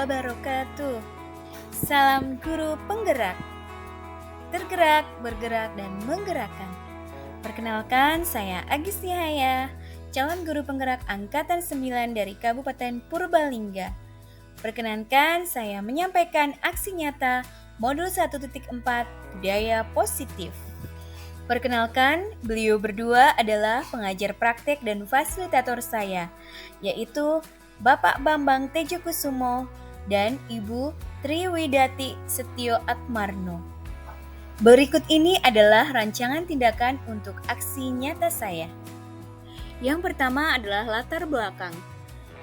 wabarakatuh. Salam guru penggerak, tergerak, bergerak, dan menggerakkan. Perkenalkan, saya Agis Nihaya, calon guru penggerak Angkatan 9 dari Kabupaten Purbalingga. Perkenankan, saya menyampaikan aksi nyata Modul 1.4 Budaya Positif. Perkenalkan, beliau berdua adalah pengajar praktek dan fasilitator saya, yaitu Bapak Bambang Tejo Kusumo dan Ibu Triwidati Setio Atmarno. Berikut ini adalah rancangan tindakan untuk aksi nyata saya. Yang pertama adalah latar belakang.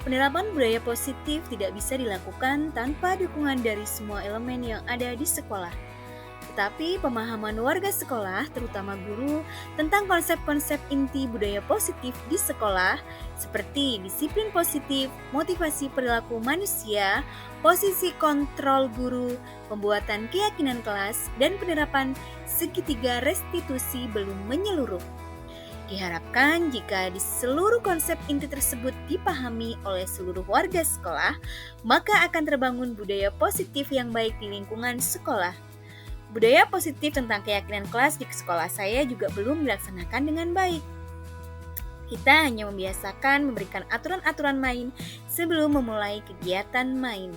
Penerapan budaya positif tidak bisa dilakukan tanpa dukungan dari semua elemen yang ada di sekolah. Tetapi pemahaman warga sekolah, terutama guru, tentang konsep-konsep inti budaya positif di sekolah seperti disiplin positif, motivasi perilaku manusia, posisi kontrol guru, pembuatan keyakinan kelas, dan penerapan segitiga restitusi belum menyeluruh. Diharapkan jika di seluruh konsep inti tersebut dipahami oleh seluruh warga sekolah, maka akan terbangun budaya positif yang baik di lingkungan sekolah. Budaya positif tentang keyakinan kelas di sekolah saya juga belum dilaksanakan dengan baik. Kita hanya membiasakan memberikan aturan-aturan main sebelum memulai kegiatan main.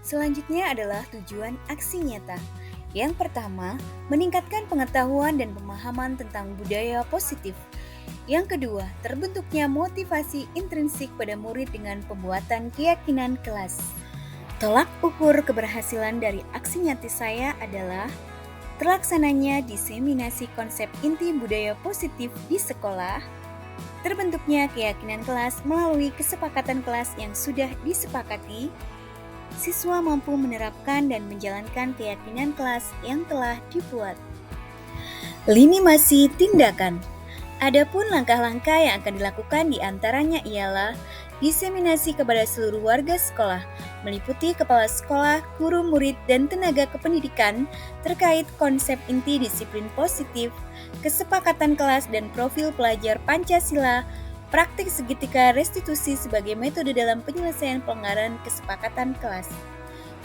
Selanjutnya adalah tujuan aksi nyata. Yang pertama, meningkatkan pengetahuan dan pemahaman tentang budaya positif. Yang kedua, terbentuknya motivasi intrinsik pada murid dengan pembuatan keyakinan kelas. Tolak ukur keberhasilan dari aksi nyata saya adalah terlaksananya diseminasi konsep inti budaya positif di sekolah, terbentuknya keyakinan kelas melalui kesepakatan kelas yang sudah disepakati, siswa mampu menerapkan dan menjalankan keyakinan kelas yang telah dibuat. Lini masi tindakan. Adapun langkah-langkah yang akan dilakukan diantaranya ialah diseminasi kepada seluruh warga sekolah, meliputi kepala sekolah, guru, murid, dan tenaga kependidikan terkait konsep inti disiplin positif, kesepakatan kelas dan profil pelajar Pancasila, praktik segitiga restitusi sebagai metode dalam penyelesaian pelanggaran kesepakatan kelas.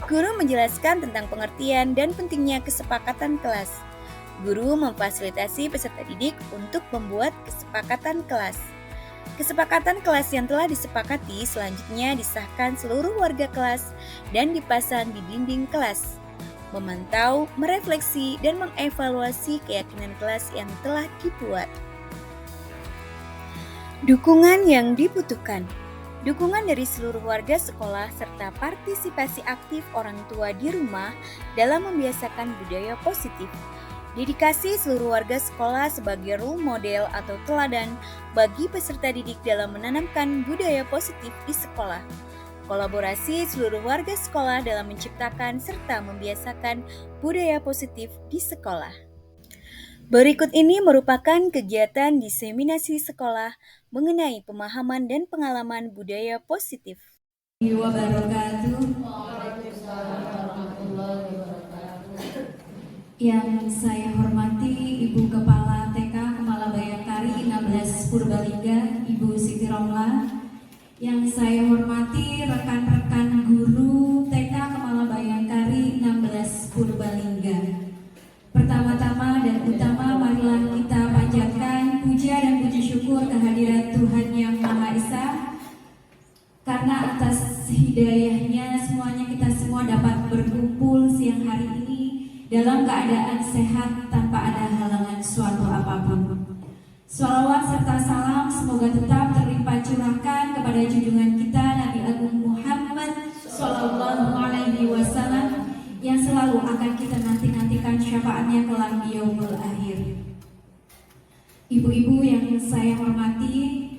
Guru menjelaskan tentang pengertian dan pentingnya kesepakatan kelas. Guru memfasilitasi peserta didik untuk membuat kesepakatan kelas. Kesepakatan kelas yang telah disepakati selanjutnya disahkan seluruh warga kelas dan dipasang di dinding kelas. Memantau, merefleksi, dan mengevaluasi keyakinan kelas yang telah dibuat. Dukungan yang dibutuhkan. Dukungan dari seluruh warga sekolah serta partisipasi aktif orang tua di rumah dalam membiasakan budaya positif. Dedikasi seluruh warga sekolah sebagai role model atau teladan bagi peserta didik dalam menanamkan budaya positif di sekolah. Kolaborasi seluruh warga sekolah dalam menciptakan serta membiasakan budaya positif di sekolah. Berikut ini merupakan kegiatan diseminasi sekolah mengenai pemahaman dan pengalaman budaya positif. Yang saya hormati Ibu Kepala TK Kemala Bayangkari 16 Purbalingga, Ibu Siti Romla. Yang saya hormati rekan-rekan guru TK Kemala Bayangkari 16 Purbalingga. Pertama-tama dan utama marilah kita panjatkan puja dan puji syukur kehadirat Tuhan Yang Maha Esa, karena atas hidayahnya semuanya kita semua dapat berkumpul siang hari ini dalam keadaan sehat tanpa ada halangan suatu apapun. Shalawat serta salam semoga tetap terlimpah curahkan kepada junjungan kita Nabi Agung Muhammad Sallallahu Alaihi Wasallam yang selalu akan kita nanti-nantikan syafaatnya kelak di yaumul akhir. Ibu-ibu yang saya hormati,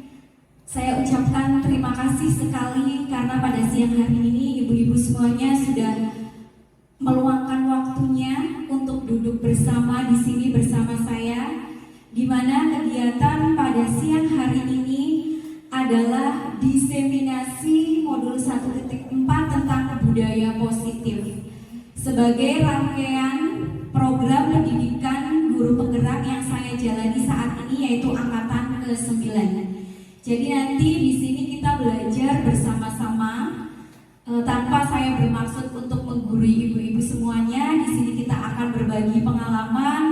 saya ucapkan terima kasih sekali karena pada siang hari ini ibu-ibu semuanya sudah meluangkan waktunya untuk duduk bersama di sini bersama saya, di mana kegiatan pada siang hari ini adalah diseminasi modul 1.4 tentang budaya positif sebagai rangkaian program pendidikan guru penggerak yang saya jalani saat ini, yaitu angkatan ke-9. Jadi nanti di sini kita belajar bersama-sama Tanpa saya bermaksud untuk menggurui ibu-ibu semuanya, di sini kita akan berbagi pengalaman,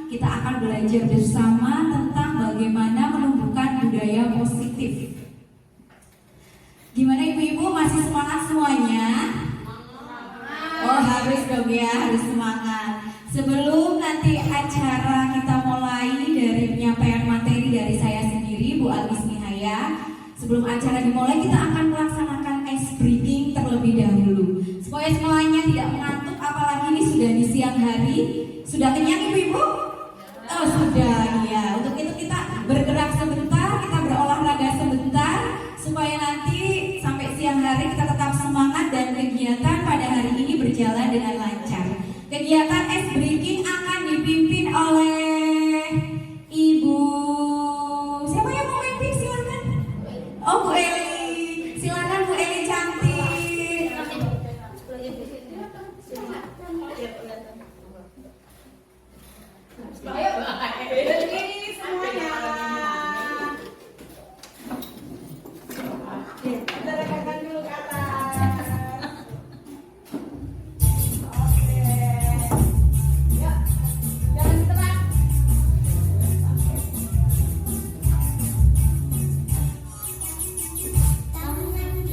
kita akan belajar bersama tentang bagaimana menumbuhkan budaya positif. Gimana ibu-ibu, masih semangat semuanya? Oh harus dong ya, harus semangat. Sebelum nanti acara kita mulai dari penyampaian materi dari saya sendiri, Bu Agis Nihaya, sebelum acara dimulai kita akan melaksanakan ice breaking terlebih dahulu supaya semuanya tidak mengantuk, apalagi ini sudah di siang hari. Sudah kenyang ibu-ibu? Oh sudah ya. Untuk itu kita bergerak sebentar, kita berolahraga sebentar supaya nanti sampai siang hari kita tetap semangat dan kegiatan pada hari ini berjalan dengan lancar. Kegiatan ice breaking akan dipimpin oleh Ibu. Siapa yang mau pimpin? Silakan. Oh Bu Eli, silakan Bu Eli cantik. Ini semuanya. Kita rekatkan dulu ke atas. Oke. Ya, jangan ditebak.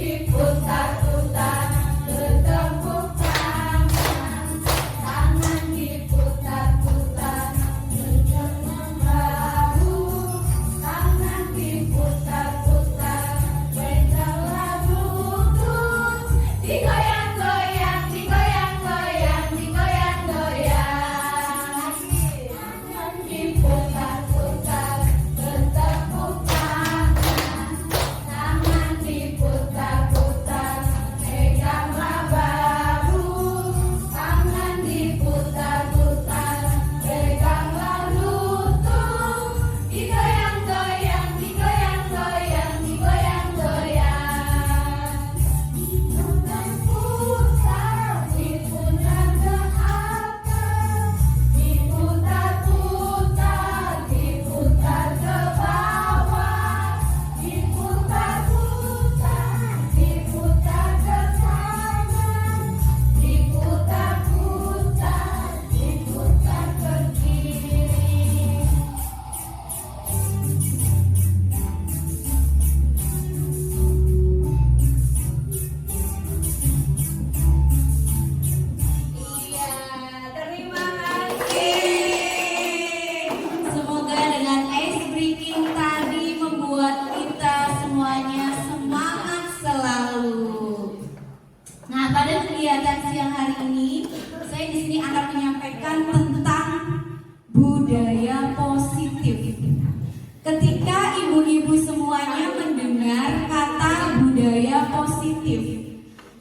Diputar-putar, bertepuk tangan. Tangan diputar-putar, berjalan bahu. Tangan diputar-putar, berjalan lutut. Digoyang-goyang, digoyang-goyang, digoyang-goyang. Tangan diputar-putar, bertepuk tangan. Tangan diputar-putar, peganglah bahu. Tangan diputar-putar, peganglah lutut. Digoyang-goyang, digoyang-goyang, digoyang-goyang. Diputar-putar, diputar ke atas. Diputar-putar, diputar ke bawah. Diputar-putar, diputar ke kanan. Diputar-putar, diputar ke kiri. Iya, terima kasih. Semoga dengan ice breaking tadi membuat kita semuanya semangat selalu. Nah, pada kegiatan siang hari ini, saya di sini akan menyampaikan tentang budaya positif. Ketika ibu-ibu semuanya mendengar kata budaya positif,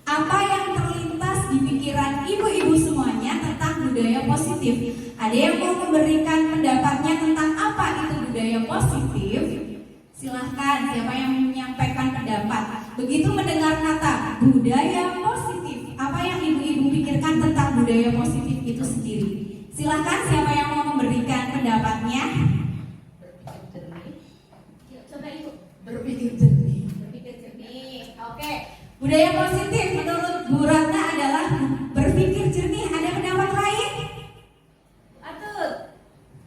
apa yang terlintas di pikiran ibu-ibu semuanya tentang budaya positif? Ada yang mau memberikan pendapatnya tentang apa itu budaya positif? Silahkan, siapa yang menyampaikan pendapat? Begitu mendengar kata budaya positif, apa yang ibu-ibu pikirkan tentang budaya positif itu sendiri? Silahkan, siapa yang mau memberikan pendapatnya? Coba ibu. Berpikir jernih. Berpikir jernih. Oke. Budaya positif menurut Bu Ratna adalah berpikir jernih. Ada pendapat lain? Atut.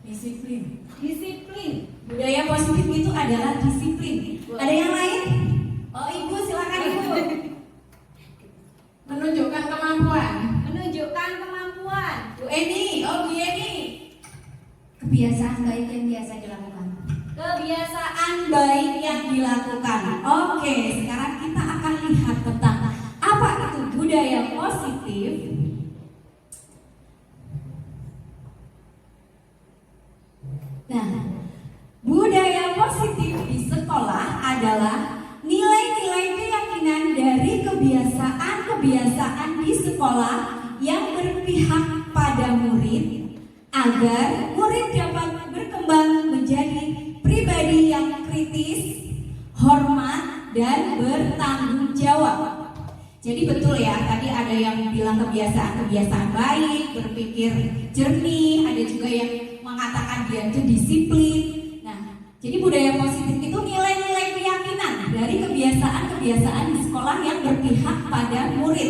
Disiplin. Disiplin. Budaya positif itu adalah disiplin. Ada yang lain? Oh ibu, silakan ibu. Menunjukkan kemampuan. Menunjukkan kemampuan. Bu Eni, oh Bu Eni. Kebiasaan baik yang biasa dilakukan. Kebiasaan baik yang dilakukan. Oke, sekarang kita akan lihat tentang apa itu budaya positif. Nah, budaya positif di sekolah adalah nilai-nilai keyakinan dari kebiasaan-kebiasaan di sekolah yang berpihak pada murid agar murid dapat berkembang menjadi pribadi yang kritis, hormat, dan bertanggung jawab. Jadi betul ya, tadi ada yang bilang kebiasaan-kebiasaan baik, berpikir jernih, ada juga yang mengatakan dia itu disiplin. Nah, jadi budaya positif itu nilai-nilai keyakinan dari kebiasaan-kebiasaan di sekolah yang berpihak pada murid.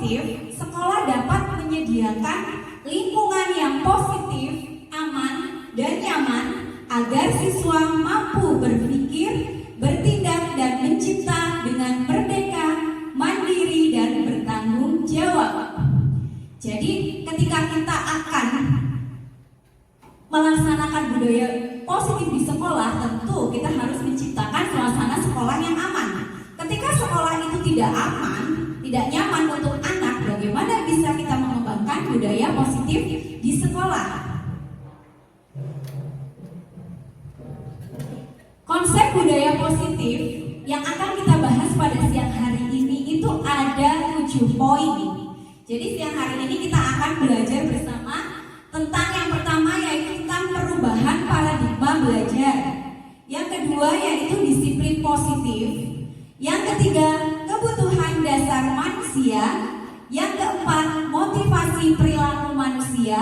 positif, sekolah dapat menyediakan lingkungan yang positif, aman, dan nyaman agar siswa mampu berpikir, bertindak, dan mencipta dengan merdeka, mandiri, dan bertanggung jawab. Jadi ketika kita akan melaksanakan budaya positif di sekolah, tentu kita harus menciptakan suasana sekolah yang aman. Ketika sekolah itu tidak aman, tidak nyaman untuk anak, bagaimana bisa kita mengembangkan budaya positif di sekolah? Konsep budaya positif yang akan kita bahas pada siang hari ini itu ada 7 poin. Jadi siang hari ini kita akan belajar bersama tentang yang pertama yaitu tentang perubahan paradigma belajar. Yang kedua yaitu disiplin positif. Yang ketiga kebutuhan dasar manusia. Yang keempat motivasi perilaku manusia.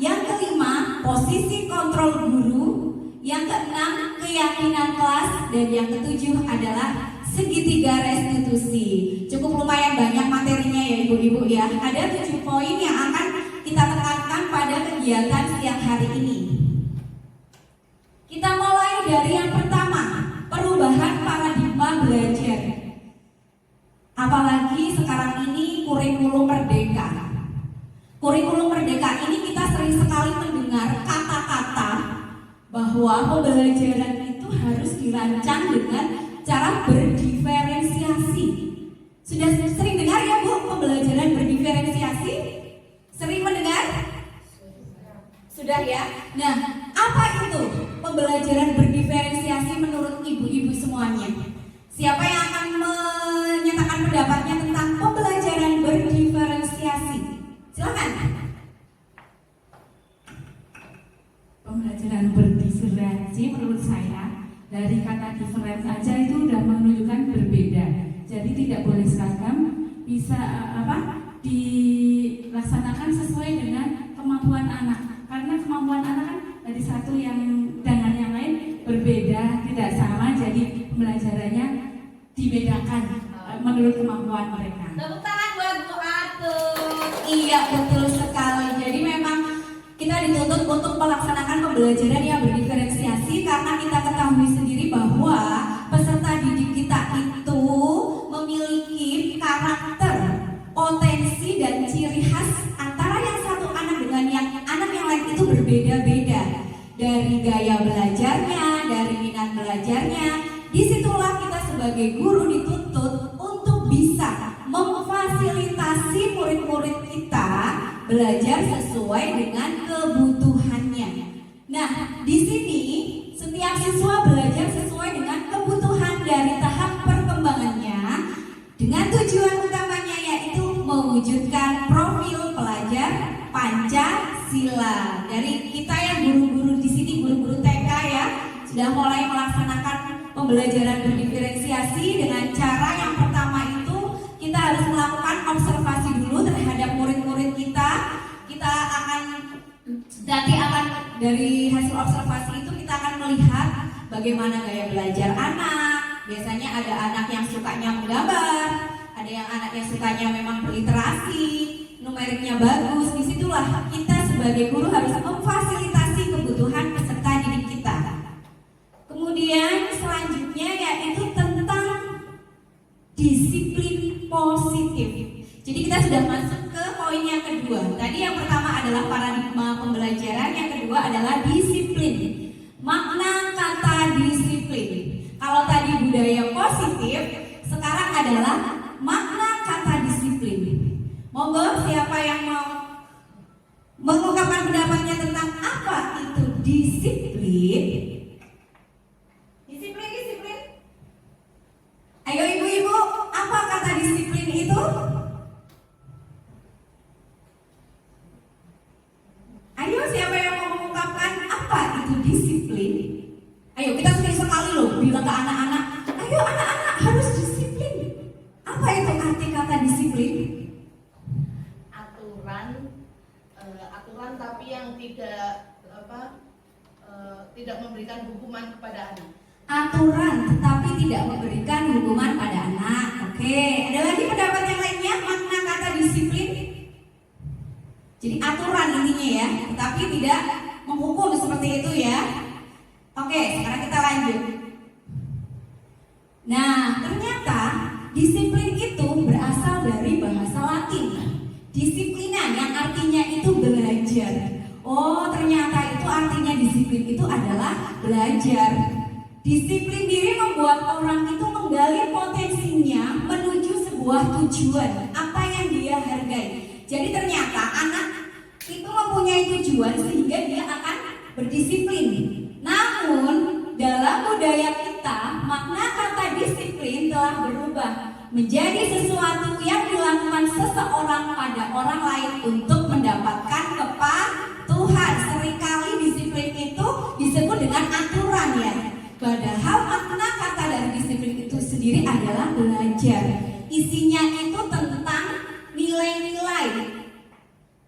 Yang kelima posisi kontrol guru. Yang keenam keyakinan kelas. Dan yang ketujuh adalah segitiga restitusi. Cukup lumayan banyak materinya ya ibu-ibu ya. Ada 7 poin yang akan kita tekankan pada kegiatan siang hari ini. Kita mulai dari yang pertama, perubahan paradigma belajar. Apalagi sekarang ini kurikulum merdeka. Kurikulum merdeka ini kita sering sekali mendengar kata-kata bahwa pembelajaran itu harus dirancang dengan cara berdiferensiasi. Sudah sering dengar ya Bu pembelajaran berdiferensiasi? Sering mendengar? Sudah ya? Nah, apa itu pembelajaran berdiferensiasi menurut ibu-ibu semuanya? Siapa yang akan menyatakan pendapatnya tentang pembelajaran berdiferensiasi? Silakan. Pembelajaran berdiferensi menurut saya dari kata different aja itu sudah menunjukkan berbeda. Jadi tidak boleh seragam, bisa dilaksanakan sesuai dengan kemampuan anak. Karena kemampuan anak kan dari satu yang dengan yang lain berbeda, tidak sama. Jadi pembelajarannya dibedakan menurut kemampuan mereka. Tepuk tangan buat Bu Atul. Iya betul sekali. Jadi memang kita dituntut untuk melaksanakan pembelajaran yang berdiferensiasi karena kita ketahui sendiri bahwa peserta didik kita itu memiliki karakter, potensi dan ciri khas antara yang satu anak dengan yang anak yang lain itu berbeda-beda. Dari gaya belajarnya, dari minat belajarnya. Disitulah kita sebagai guru dituntut untuk bisa memfasilitasi murid-murid kita belajar sesuai dengan kebutuhannya. Nah, di sini setiap siswa belajar sesuai dengan kebutuhan dari tahap perkembangannya dengan tujuan utamanya yaitu mewujudkan profil pelajar Pancasila. Dari kita yang guru-guru di sini, guru-guru TK ya, sudah mulai melaksanakan pembelajaran berdiferensiasi dengan cara yang pertama itu kita harus melakukan observasi dulu terhadap murid-murid kita. Kita akan dari hasil observasi itu kita akan melihat bagaimana gaya belajar anak. Biasanya ada anak yang sukanya menggambar, ada yang anak yang sukanya memang berliterasi, numeriknya bagus. Disitulah kita sebagai guru harus memfasilitasi kebutuhan peserta didik kita. Kemudian selanjutnya yaitu tentang disiplin positif. Jadi kita sudah masuk ke poin yang kedua. Tadi yang pertama adalah paradigma pembelajaran, yang kedua adalah disiplin. Makna kata disiplin. Kalau tadi budaya positif, sekarang adalah makna kata disiplin. Monggo siapa yang mau mengungkapkan pendapatnya tentang apa itu disiplin? Disiplin. Ayo ibu-ibu, apa kata disiplin itu? Ayo siapa yang mau mengungkapkan apa itu disiplin? Ayo kita sering sekali loh bilang ke anak-anak, ayo anak-anak harus disiplin. Apa itu arti kata disiplin? Aturan tapi yang tidak memberikan hukuman kepada anak. Aturan tetapi tidak memberikan hukuman pada anak. Oke, ada lagi pendapat yang lainnya makna kata disiplin? Jadi aturan intinya ya, tetapi tidak menghukum seperti itu ya. Oke, sekarang kita lanjut. Nah, ternyata disiplin itu berasal dari bahasa Latin. Disiplina yang artinya itu belajar. Oh, ternyata itu artinya disiplin itu adalah belajar. Disiplin diri membuat orang itu menggali potensinya menuju sebuah tujuan, apa yang dia hargai. Jadi ternyata anak itu mempunyai tujuan sehingga dia akan berdisiplin. Namun dalam budaya kita makna kata disiplin telah berubah menjadi sesuatu yang dilakukan seseorang pada orang lain untuk mendapatkan kepatuhan. Seringkali disiplin itu disebut dengan aturan ya. Padahal makna kata dari disiplin itu sendiri adalah belajar. Isinya itu tentang nilai-nilai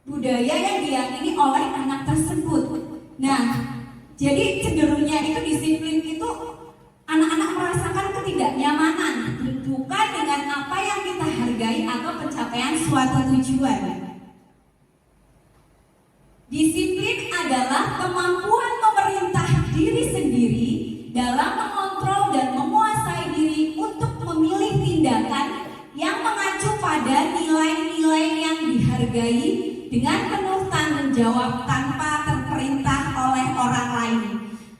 budaya yang diyakini oleh anak tersebut. Nah, jadi cenderungnya itu disiplin itu anak-anak merasakan ketidaknyamanan bukan dengan apa yang kita hargai atau pencapaian suatu tujuan. Disiplin adalah kemampuan memerintah diri sendiri dalam mengontrol dan menguasai diri untuk memilih tindakan yang mengacu pada nilai-nilai yang dihargai dengan penuh tanggung jawab tanpa terperintah oleh orang lain.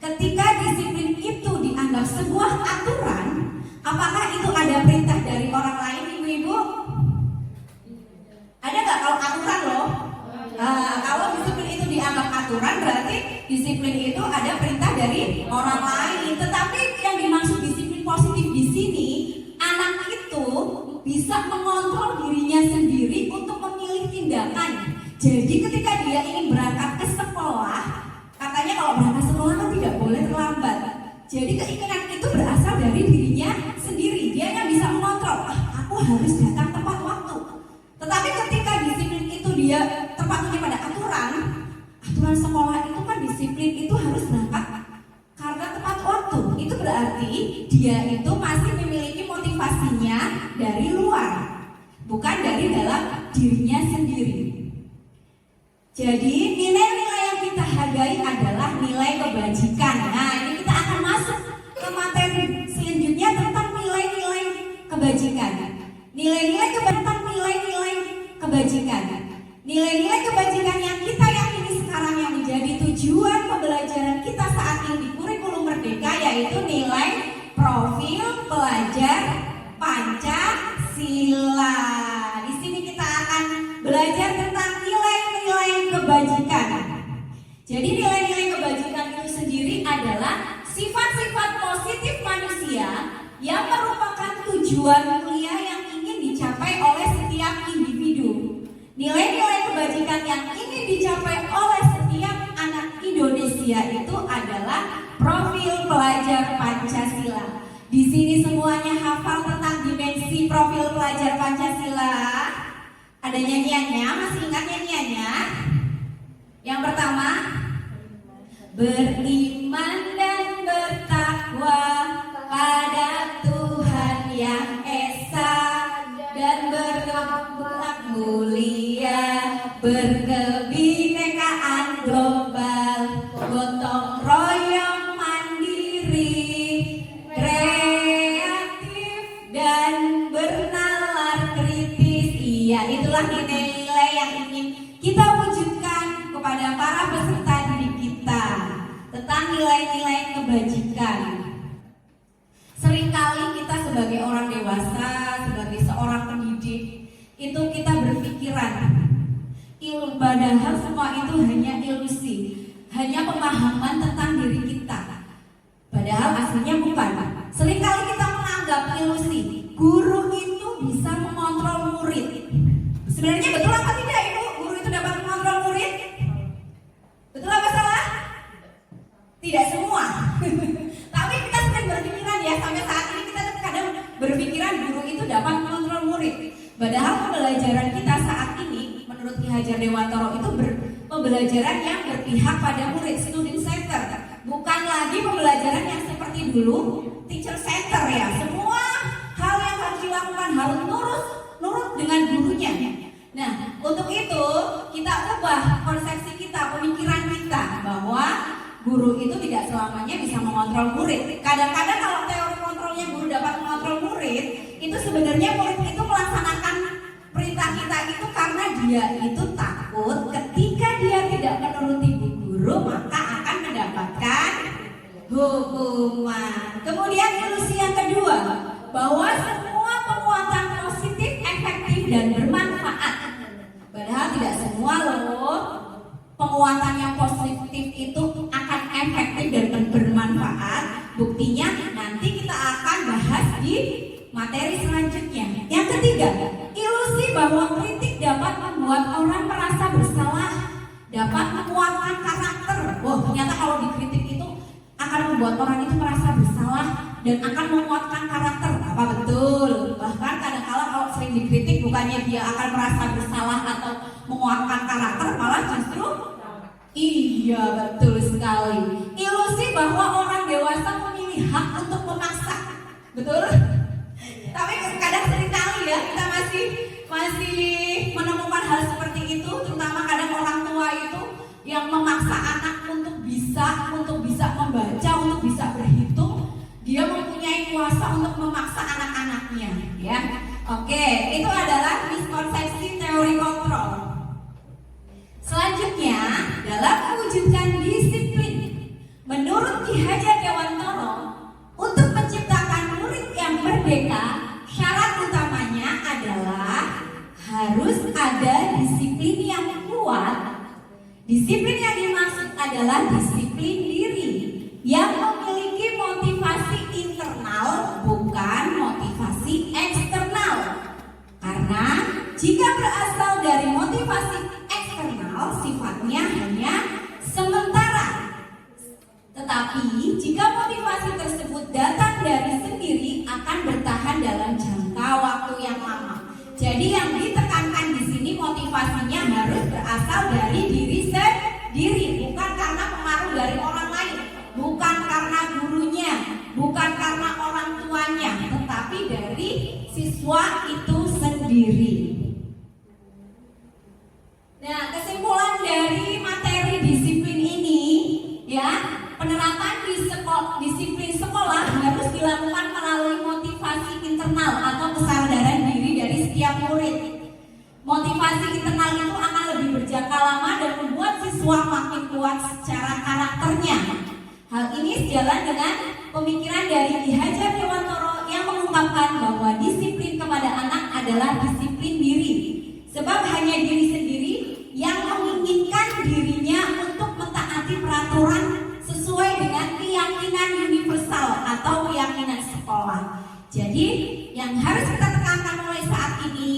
Ketika disiplin itu dianggap sebuah aturan, apakah itu ada perintah dari orang lain, ibu-ibu? Ada nggak kalau aturan loh? Kalau disiplin itu dianggap aturan, berarti disiplin itu ada perintah dari orang lain. Tetapi yang dimaksud disiplin positif di sini, anak itu bisa mengontrol dirinya sendiri untuk memilih tindakan. Jadi ketika dia ingin berangkat ke sekolah, katanya kalau berangkat sekolah kan tidak boleh terlambat. Jadi keinginan itu berasal dari dirinya sendiri. Dia yang bisa mengontrol, aku harus datang tepat waktu. Tetapi ketika disiplin itu dia terpatuhi pada aturan sekolah itu kan disiplin itu harus berangkat karena tepat waktu. Itu berarti dia itu masih memiliki motivasinya dari luar, bukan dari dalam dirinya sendiri. Jadi nilai-nilai yang kita hargai adalah nilai kebajikan. Nah, ini kita akan masuk ke materi selanjutnya tentang nilai-nilai kebajikan. Nilai-nilai kebajikan. Nilai-nilai kebajikan yang kita yakini sekarang yang menjadi tujuan pembelajaran kita saat ini di kurikulum Merdeka, yaitu nilai profil pelajar Pancasila. Di sini kita akan belajar tentang nilai-nilai kebajikan. Jadi nilai-nilai kebajikan itu sendiri adalah sifat-sifat positif manusia yang merupakan tujuan mulia yang ingin dicapai oleh setiap individu. Nilai-nilai kebajikan yang ingin dicapai oleh setiap anak Indonesia itu adalah profil pelajar Pancasila. Di sini semuanya hafal tentang dimensi profil pelajar Pancasila. Ada nyanyiannya, masih ingat nyanyiannya? Yang pertama, beriman dan bertakwa pada Tuhan yang Esa dan berakhlak mulia, berkebinekaan global, gotong royong mandiri, kreatif dan bernalar kritis. Iya, itulah nilai-nilai yang ingin kita wujudkan kepada para peserta didik kita tentang nilai-nilai kebajikan. Seringkali kita sebagai orang dewasa, sebagai seorang pendidik, itu kita berpikiran padahal semua itu hanya ilusi, hanya pemahaman tentang diri kita. Padahal aslinya bukan. Seringkali kita menganggap ilusi guru itu bisa mengontrol murid. Sebenarnya betul apa tidak Ibu? Guru itu dapat mengontrol murid? Betul apa salah? Tidak semua. Tapi kita sering berpikiran ya, sampai saat ini kita kadang berpikiran guru itu dapat mengontrol murid. Padahal pembelajaran kita saat ini menurut Ki Hajar Dewantara itu pembelajaran yang berpihak pada murid, student center. Bukan lagi pembelajaran yang seperti dulu teacher center ya. Semua hal yang harus dilakukan harus nurut dengan gurunya. Nah, untuk itu kita ubah persepsi kita, pemikiran kita bahwa guru itu tidak selamanya bisa mengontrol murid. Kadang-kadang kalau teori kontrolnya guru dapat mengontrol murid, itu sebenarnya murid itu melaksanakan perintah kita itu karena dia itu takut ketika dia tidak menuruti guru maka akan mendapatkan hukuman. Kemudian ilusi yang kedua, bahwa semua penguatan positif, efektif dan bermanfaat. Padahal tidak semua loh penguatan yang positif itu akan efektif dan bermanfaat. Buktinya nanti kita akan bahas di materi selanjutnya. Yang ketiga, ilusi bahwa kritik dapat membuat orang merasa bersalah, dapat menguatkan karakter. Wah, ternyata kalau dikritik itu akan membuat orang itu merasa bersalah dan akan menguatkan karakter. Apa betul? Bahkan kadang-kala kalau sering dikritik bukannya dia akan merasa bersalah atau menguatkan karakter, malah justru iya, betul sekali. Ilusi bahwa orang dewasa memilih hak untuk memaksa. Betul? Tapi kadang seringkali ya kita masih menemukan hal seperti itu, terutama kadang orang tua itu yang memaksa anak untuk bisa membaca, untuk bisa berhitung. Dia mempunyai kuasa untuk memaksa anak-anaknya, ya. Oke, itu adalah miskonsepsi teori kontrol. Selanjutnya, dalam mewujudkan disiplin, menurut Ki Hajar Dewantara, untuk menciptakan murid yang merdeka, syarat utamanya adalah harus ada disiplin yang kuat. Disiplin yang dimaksud adalah disiplin diri yang memiliki motivasi internal, bukan motivasi eksternal. Karena jika berasal dari motivasi eksternal, sifatnya hanya sementara. Tetapi jika motivasi tersebut datang dari sendiri, akan bertahan dalam jangka waktu yang lama. Jadi yang ditekankan di sini motivasinya harus berasal dari diri sendiri, bukan karena pengaruh dari orang lain, bukan karena gurunya, bukan karena orang tuanya, tetapi dari siswa itu sendiri. Nah, kesimpulan dari materi disiplin ini, ya, penerapan disiplin sekolah harus dilakukan melalui motivasi internal atau kesadaran diri dari setiap murid. Motivasi internal itu akan lebih berjangka lama dan membuat siswa makin kuat secara karakternya. Hal ini sejalan dengan pemikiran dari Ki Hajar Dewantara yang mengungkapkan bahwa disiplin kepada anak adalah disiplin diri. Sebab hanya diri sendiri yang menginginkan dirinya untuk mentaati peraturan sesuai dengan keyakinan universal atau keyakinan sekolah. Jadi yang harus kita tekankan mulai saat ini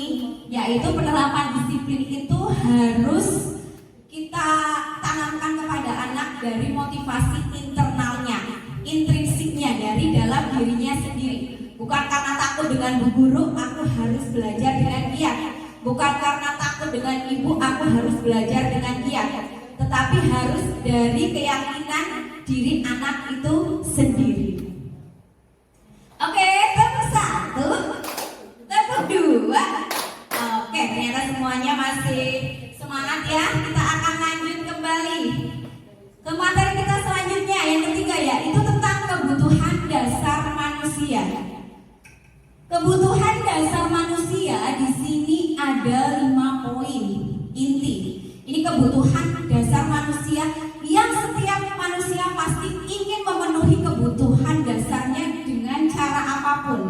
yaitu penerapan disiplin itu harus kita tanamkan kepada anak dari motivasi internalnya, intrinsiknya dari dalam dirinya sendiri. Bukan karena takut dengan bu guru, aku harus belajar dengan giat. Bukan karena takut dengan ibu, aku harus belajar dengan giat. Tetapi harus dari keyakinan diri anak itu sendiri. Oke, tepuk satu, tepuk dua. Oke, ternyata semuanya masih semangat ya. Kita akan lanjut kembali ke materi kita selanjutnya, yang ketiga ya, itu tentang kebutuhan dasar manusia. Kebutuhan dasar manusia di sini ada 5 poin inti. Ini kebutuhan dasar manusia yang setiap manusia pasti ingin memenuhi kebutuhan dasarnya dengan cara apapun.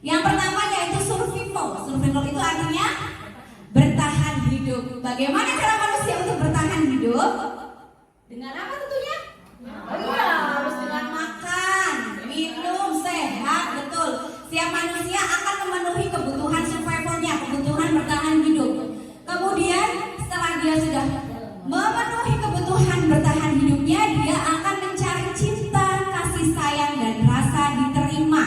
Yang pertama yaitu survival. Survival itu artinya bertahan hidup. Bagaimana cara manusia untuk bertahan hidup? Dengan apa tentunya? Harus dengan makan, minum, sehat, betul. Setiap manusia akan memenuhi kebutuhan survivalnya, kebutuhan bertahan hidup. Kemudian setelah dia sudah memenuhi kebutuhan bertahan hidupnya, dia akan mencari cinta, kasih sayang dan rasa diterima.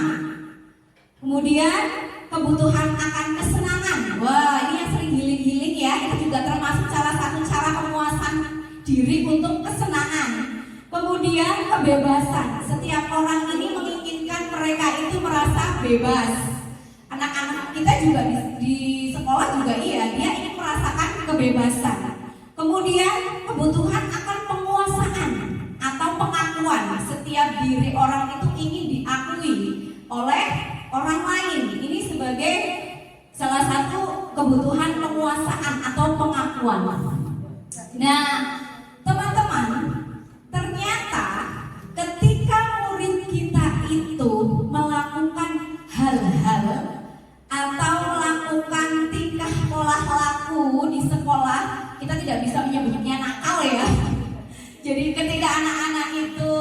Kemudian kebutuhan akan kesenangan. Wah, ini yang sering healing-healing ya. Itu juga termasuk salah satu cara pemuasan diri untuk kesenangan. Kemudian kebebasan. Setiap orang ini menginginkan mereka itu merasa bebas. Anak-anak kita juga di sekolah juga iya, dia ingin merasakan kebebasan. Kemudian kita tidak bisa menyebutnya nakal ya. Jadi ketika anak-anak itu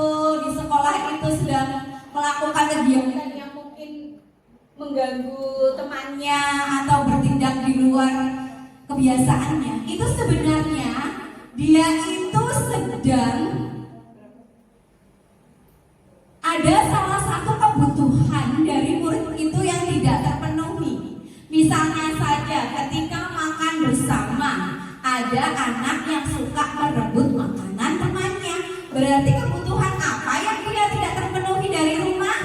di sekolah itu sedang melakukan kegiatan yang mungkin mengganggu temannya atau bertindak di luar kebiasaannya, itu sebenarnya dia itu sedang ada salah satu kebutuhan dari murid itu yang tidak terpenuhi. Misalnya saja ketika makan bersama, ada anak yang suka merebut makanan temannya. Berarti kebutuhan apa yang dia tidak terpenuhi dari rumah?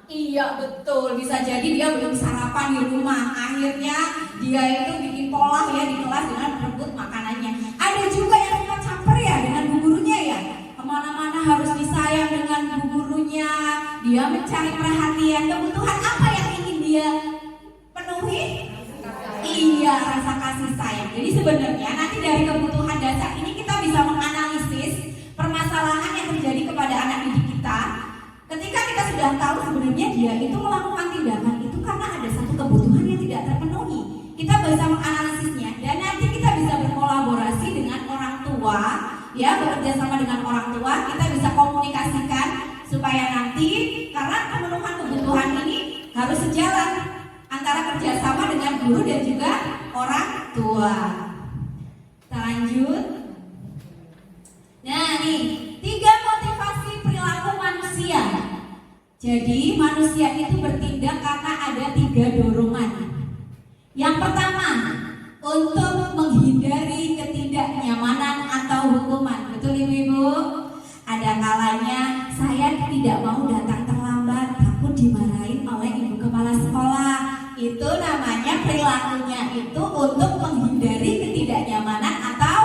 Iya betul, bisa jadi dia belum sarapan di rumah. Akhirnya dia itu bikin pola ya di kelas dengan merebut makanannya. Ada juga yang suka caper ya dengan bu gurunya ya. Kemana-mana harus disayang dengan bu gurunya. Dia mencari perhatian. Kebutuhan apa yang ingin dia penuhi? Iya, rasa kasih sayang. Jadi sebenarnya nanti dari kebutuhan dasar ini kita bisa menganalisis permasalahan yang terjadi kepada anak didik kita. Ketika kita sudah tahu sebenarnya dia itu melakukan tindakan itu karena ada satu kebutuhan yang tidak terpenuhi, kita bisa menganalisisnya dan nanti kita bisa berkolaborasi dengan orang tua, ya bekerja sama dengan orang tua, kita bisa komunikasikan supaya nanti karena pemenuhan kebutuhan ini harus sejalan antara kerjasama dengan guru dan juga orang tua. Kita lanjut. Nah nih, 3 motivasi perilaku manusia. Jadi manusia itu bertindak karena ada 3 dorongan. Yang pertama, untuk menghindari ketidaknyamanan atau hukuman. Betul ibu-ibu? Ada kalanya saya tidak mau datang terlambat, takut dimarahin oleh ibu kepala sekolah. Itu namanya perilakunya itu untuk menghindari ketidaknyamanan atau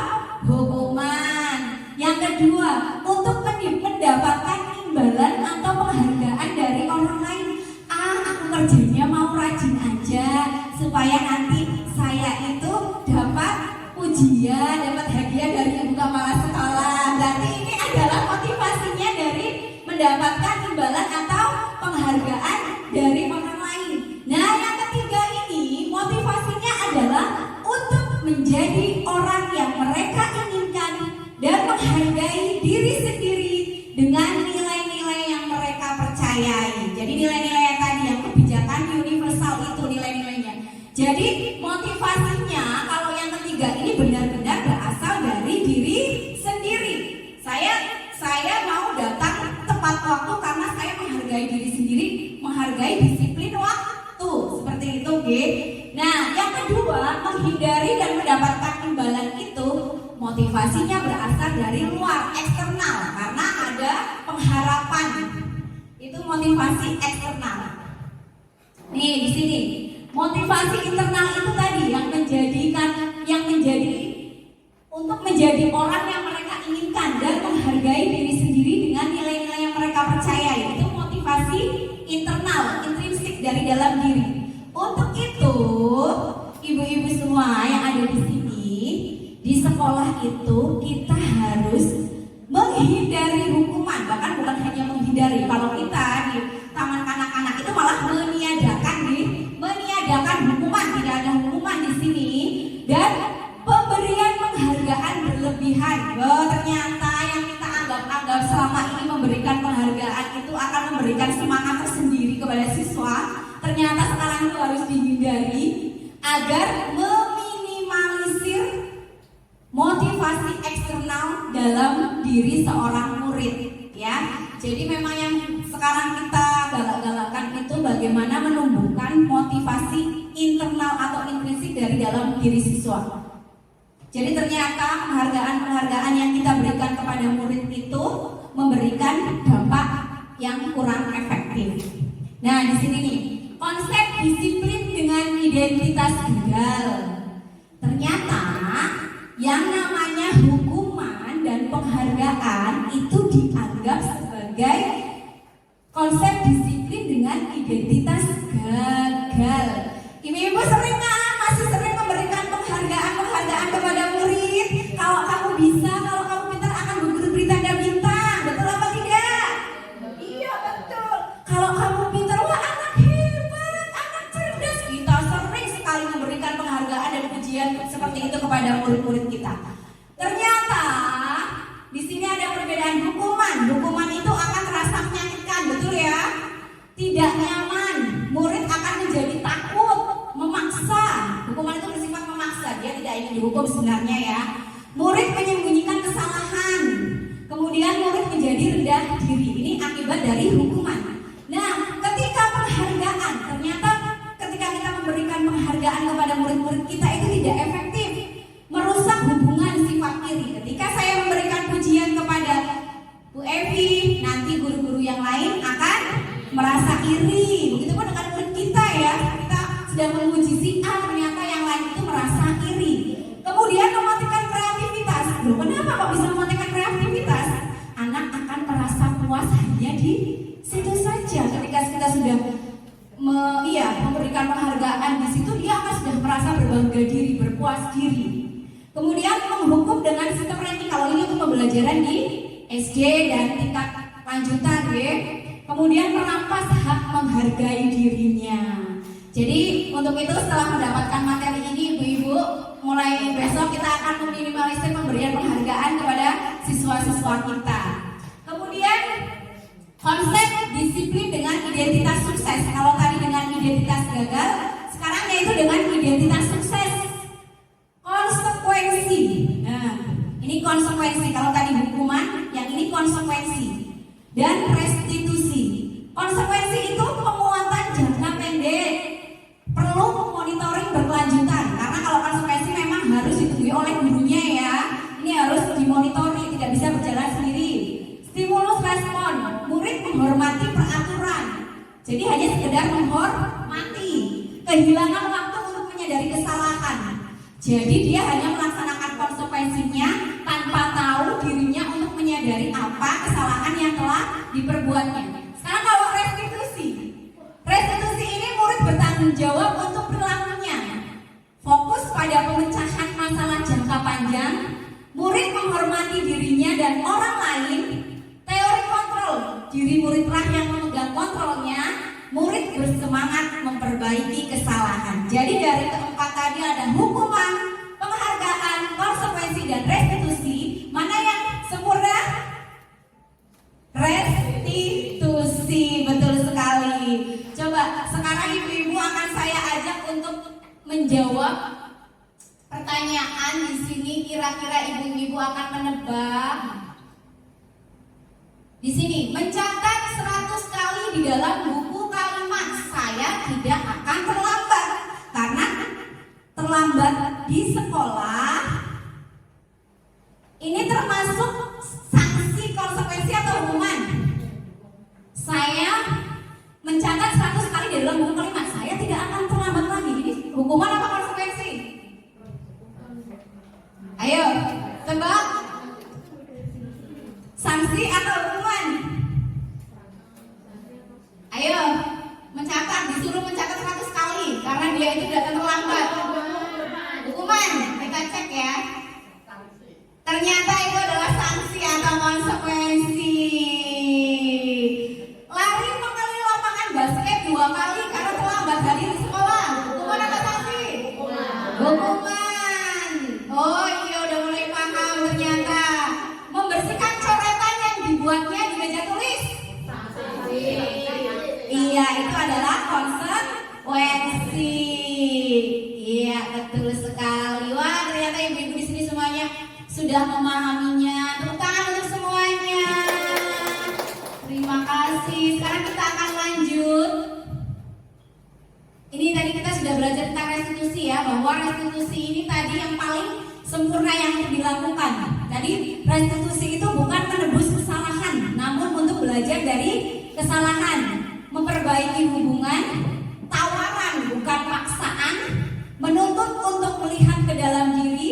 hukuman. Yang kedua, untuk mendapatkan imbalan atau penghargaan dari orang lain. Aku kerjanya mau rajin aja supaya nanti saya itu dapat ujian, dapat hadiah dari ibu kepala sekolah. Berarti ini adalah motivasinya dari mendapatkan imbalan atau penghargaan dari orang lain. Nah, yang ketiga ini motivasinya adalah untuk menjadi orang yang mereka inginkan dan menghargai diri sendiri dengan nilai-nilai yang mereka percayai. Jadi nilai-nilai yang tadi yang kebijakan universal itu nilai-nilainya. Jadi motivasinya kalau yang ketiga ini benar-benar berasal dari diri sendiri. Saya mau datang tepat waktu karena saya menghargai diri sendiri, menghargai disiplin waktu. Seperti itu, oke? Nah, yang kedua, menghindari dan mendapatkan imbalan itu motivasinya berasal dari luar, eksternal, karena ada pengharapan. Itu motivasi eksternal. Nih di sini, motivasi internal itu tadi yang menjadi untuk menjadi orang yang mereka inginkan dan menghargai diri sendiri dengan nilai-nilai yang mereka percayai. Itu motivasi internal, intrinsik dari dalam diri. Untuk itu, ibu-ibu semua yang ada di sini, di sekolah itu kita harus menghindari hukuman. Bahkan bukan hanya menghindari. Kalau kita di taman kanak-kanak itu malah meniadakan hukuman, tidak ada hukuman di sini. Dan pemberian penghargaan berlebihan. Ternyata yang kita anggap selama ini memberikan penghargaan itu akan memberikan semangat tersendiri kepada siswa. Ternyata sekarang itu harus dihindari agar meminimalisir motivasi eksternal dalam diri seorang murid, ya. Jadi memang yang sekarang kita galak-galakan itu bagaimana menumbuhkan motivasi internal atau intrinsik dari dalam diri siswa. Jadi ternyata penghargaan-penghargaan yang kita berikan kepada murid itu memberikan dampak yang kurang efektif. Nah, di sini nih, konsep disiplin dengan identitas gagal. Ternyata yang namanya hukuman dan penghargaan itu dianggap sebagai konsep disiplin dengan identitas gagal. Ibu-ibu masih sering memberikan penghargaan kepada murid. Kalau kamu bisa, kalau kamu pintar akan berguru beri tanda bintang. Betul apa tidak? Iya betul. Kalau kamu pintar, wah anak hebat, anak cerdas. Kita sering sekali memberikan penghargaan dan pujian seperti seperti itu kepada murid-murid kita. Ternyata di sini ada perbedaan hukuman. Hukuman itu akan terasa menyakitkan, betul ya? Tidak nyaman, murid akan menjadi takut, memaksa. Hukuman itu bersifat memaksa, dia tidak ingin dihukum sebenarnya ya. Murid menyembunyikan kesalahan, kemudian murid menjadi rendah diri. Ini akibat dari hukuman. Nah, ketika penghargaan, ternyata ketika kita memberikan penghargaan kepada murid-murid kita itu tidak efektif, merusak hubungan sifat iri. Ketika saya memberikan pujian kepada Bu Evi, nanti guru-guru yang lain akan merasa iri. Begitupun dengan murid kita ya, kita sedang memuji si A, ternyata yang lain itu merasa iri. Kemudian mematikan kreativitas. Loh, kenapa kok bisa mematikan kreativitas? Anak akan merasa puas hanya di situ saja. Ketika kita sudah memberikan penghargaan di situ, dia akan sudah merasa berbangga diri, berpuas diri. Kemudian menghukum dengan sistem ranking. Kalau ini untuk pembelajaran di SD dan tingkat lanjutan ya. Kemudian merampas hak menghargai dirinya. Jadi untuk itu setelah mendapatkan materi ini ibu-ibu, mulai besok kita akan meminimalisir pemberian penghargaan kepada siswa-siswa kita. Kemudian konsep disiplin dengan identitas sukses. Kalau tadi dengan identitas gagal, sekarang yaitu dengan identitas sukses. Konsekuensi. Nah, ini konsekuensi. Kalau tadi hukuman, yang ini konsekuensi. Dan restitusi. Konsekuensi itu penguatan jangka pendek. Perlu monitoring berkelanjutan. Karena kalau konsekuensi memang harus ditunjukkan oleh gurunya ya. Ini harus dimonitori, tidak bisa berjalan sendiri. Stimulus respon. Murid menghormati peraturan. Jadi hanya sekedar menghormati. Kehilangan waktu untuk menyadari kesalahan. Jadi dia hanya melaksanakan konsekuensinya tanpa tahu dirinya untuk menyadari apa kesalahan yang telah diperbuatnya. Sekarang kalau restitusi. Restitusi ini murid bertanggung jawab untuk perilakunya. Fokus pada pemecahan masalah jangka panjang. Murid menghormati dirinya dan orang lain. Teori kontrol. Diri muridlah yang memegang kontrolnya. Murid bersemangat memperbaiki kesalahan. Jadi dari keempat tadi ada hukuman, penghargaan, konsekuensi, dan restitusi. Mana yang sempurna? Restitusi, betul sekali. Coba sekarang ibu-ibu akan saya ajak untuk menjawab pertanyaan di sini. Kira-kira ibu-ibu akan menebak. Di sini mencatat 100 kali di dalam buku kalimat saya tidak akan terlambat. Karena terlambat di sekolah ini termasuk sanksi, konsekuensi atau hukuman. Saya mencatat 100 kali di dalam buku kalimat saya tidak akan terlambat lagi. Ini hukuman apa konsekuensi? Ayo tebak. Sanksi atau hukuman? Ayo, mencatat, disuruh mencatat 100 kali karena dia itu tidak terlambat. Hukuman, kita cek ya. Ternyata itu adalah sanksi atau konsekuensi. Lari mengelilingi lapangan basket 2 kali karena terlambat hadir di sekolah. Hukuman apa sanksi? Hukuman. Oh iya, udah mulai paham ternyata. Membersihkan coretan yang dibuatnya di meja tulis. Iya, itu adalah konsekuensi. Iya, betul sekali. Wah, ternyata ibu-ibu di sini semuanya sudah memahaminya. Tepuk tangan untuk semuanya. Terima kasih. Sekarang kita akan lanjut. Ini tadi kita sudah belajar tentang restitusi ya, bahwa restitusi ini tadi yang paling sempurna yang dilakukan. Tadi restitusi itu bukan menebus kesalahan, namun untuk belajar dari kesalahan, memperbaiki hubungan, tawaran bukan paksaan, menuntut untuk melihat ke dalam diri,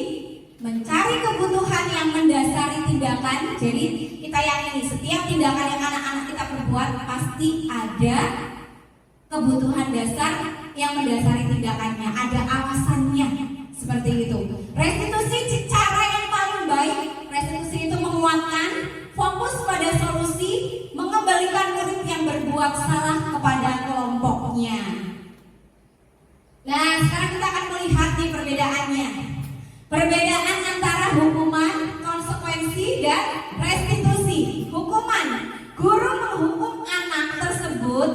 mencari kebutuhan yang mendasari tindakan. Jadi kita yakini setiap tindakan yang anak-anak kita perbuat pasti ada kebutuhan dasar yang mendasari tindakannya, ada alasannya. Seperti itu. Restitusi cara yang paling baik. Restitusi itu menguatkan, fokus pada solusi, mengembalikan murid yang berbuat salah kepada kelompoknya. Nah, sekarang kita akan melihat nih perbedaannya. Perbedaan antara hukuman, konsekuensi, dan restitusi. Hukuman, guru menghukum anak tersebut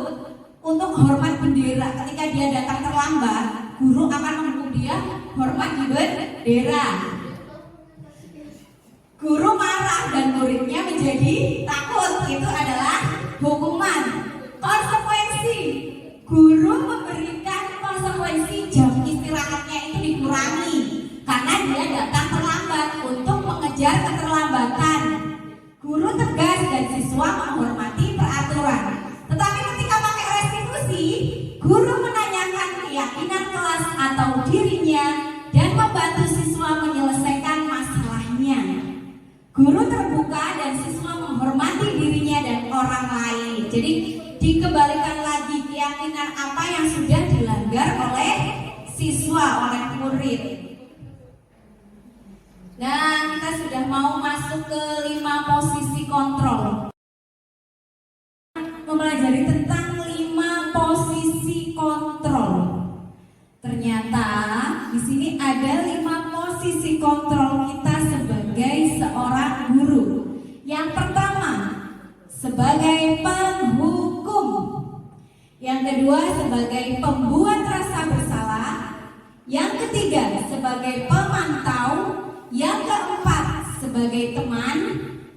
untuk hormat bendera. Ketika dia datang terlambat, guru akan menghukum dia hormat di bendera. Guru marah dan muridnya menjadi takut. Itu adalah hukuman. Konsekuensi, guru memberikan konsekuensi jam istirahatnya itu dikurangi karena dia datang terlambat untuk mengejar keterlambatan. Guru tegas dan siswa menghormati peraturan. Tetapi ketika pakai restitusi, guru menanyakan keyakinan kelas atau dirinya dan membantu siswa menyelesaikan masalahnya. Guru terbuka dan siswa menghormati dirinya dan orang lain. Jadi dikembalikan lagi keyakinan apa yang sudah dilanggar oleh siswa, oleh murid. Nah, kita sudah mau masuk ke 5 posisi kontrol. Mempelajari tentang 5 posisi kontrol. Ternyata di sini ada 5 posisi kontrol kita sebagai seorang guru. Yang pertama, sebagai penghukum. Yang kedua, sebagai pembuat rasa bersalah. Yang ketiga, sebagai pemantau. Yang keempat, sebagai teman.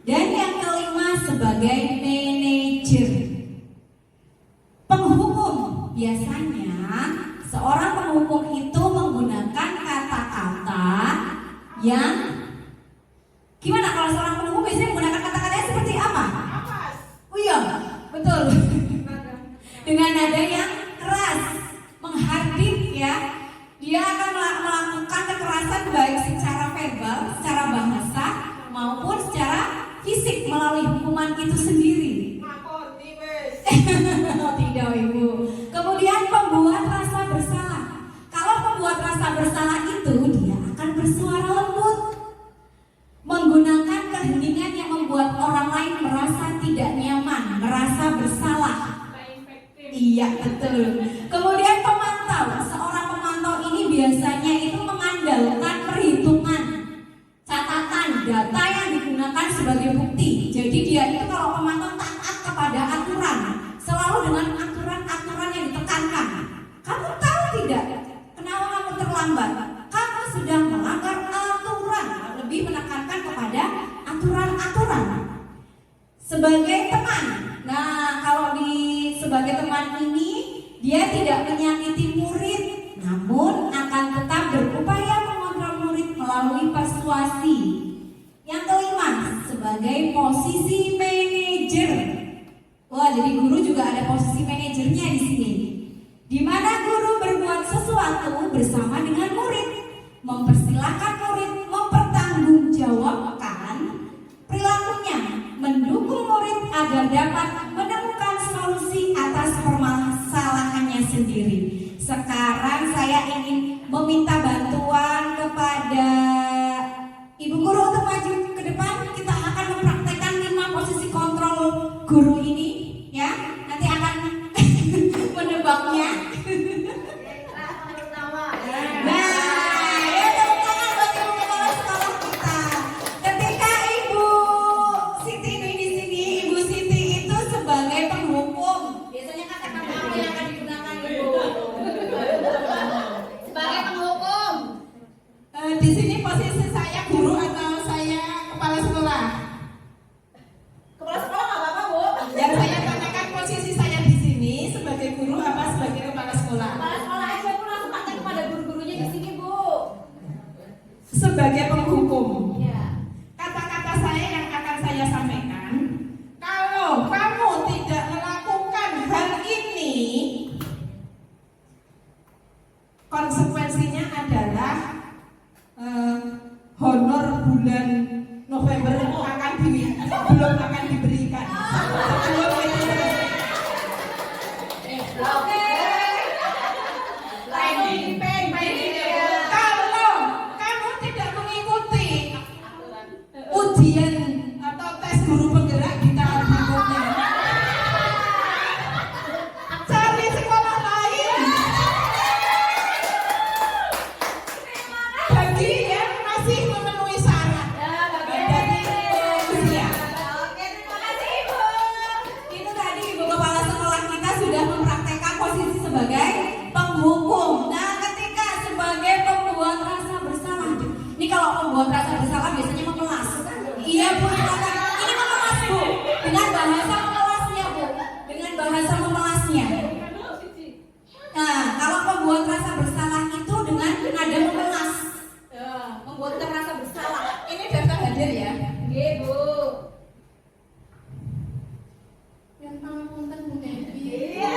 Dan yang kelima, sebagai manajer. Penghukum, biasanya seorang penghukum itu menggunakan kata-kata yang gimana? Kalau seorang penghukum biasanya menggunakan kata-katanya seperti apa? Oh iya, betul. Dengan nada yang keras, menghardik ya. Dia akan melakukan kekerasan baik secara verbal, secara bahasa maupun secara fisik melalui hukuman itu sendiri. Tidak, Ibu. Kemudian pembuat rasa bersalah. Kalau pembuat rasa bersalah itu dia akan bersuara lembut, menggunakan keheningan yang membuat orang lain merasa tidak nyaman, merasa bersalah. Iya, betul. Kemudian pemantau. Seorang pemantau ini biasanya itu mengandalkan perhitungan, catatan, data yang digunakan sebagai bukti. Jadi dia itu kalau pemantau taat kepada aturan, selalu dengan aturan-aturan yang ditekankan. Kamu tahu tidak? Kenapa kamu terlambat? Kamu sudah melanggar aturan. Lebih menekankan kepada aturan-aturan. Sebagai teman. Nah, kalau sebagai teman ini dia tidak menyakiti murid, namun akan tetap berupaya mengontrol murid melalui persuasi. Yang kelima, sebagai posisi manajer. Wah, jadi guru juga ada posisi manajernya di sini. Di mana guru berbuat sesuatu bersama dengan murid, mempersilahkan murid mempertanggungjawabkan perilakunya, mendukung murid agar dapat menemukan solusi atas permasalahannya sendiri. Sekarang saya ingin meminta bantuan kepada Ibu guru untuk maju ke depan. Kita akan mempraktekkan 5 posisi kontrol guru ini ya. Nanti akan menebaknya. Nah, ya tepuk tangan buat ibu kepala sekolah kita. Ketika Ibu Siti ini di sini, Ibu Siti itu sebagai penghukum. Biasanya kata-kata apa yang akan digunakan Ibu? Sebagai penghukum. Di sini posisi saya guru atau saya kepala sekolah? Kepala sekolah nggak apa-apa, Bu. Yang saya tanyakan posisi saya di sini sebagai guru apa sebagai kepala sekolah? Kepala sekolah aja, Bu, langsung tanya kepada guru-gurunya di sini, Bu. Sebagai penghukum. Iya. Kata-kata saya yang akan saya sampaikan, kalau kamu tidak melakukan hal ini, konsekuensinya adalah honor bulan November belum akan diberikan. Sebelum itu selesai. Oke. Kalau kamu tidak mengikuti ujian atau tes guru penggerak di tahun berikutnya, cari sekolah lain. Bagi yang membuat rasa bersalah biasanya memelas. Iya Bu, ini memelas Bu. Dengan bahasa memelasnya Bu. Dengan bahasa memelasnya. Nah, kalau membuat rasa bersalah itu dengan nada memelas. Membuat kita merasa bersalah. Ini daftar hadir ya. Nggih, Bu. Yang pangapunten Bu Devi. Iya.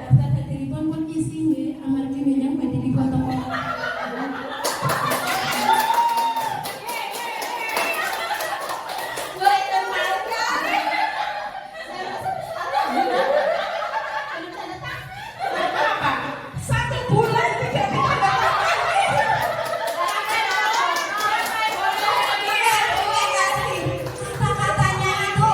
Daftar hadiripun pun isi nggih amargi menyang badhe dipotong. Woi, temannya. Saya merasa bersalah. Belum tanda tangan. 1 bulan tidak Kata-katanya itu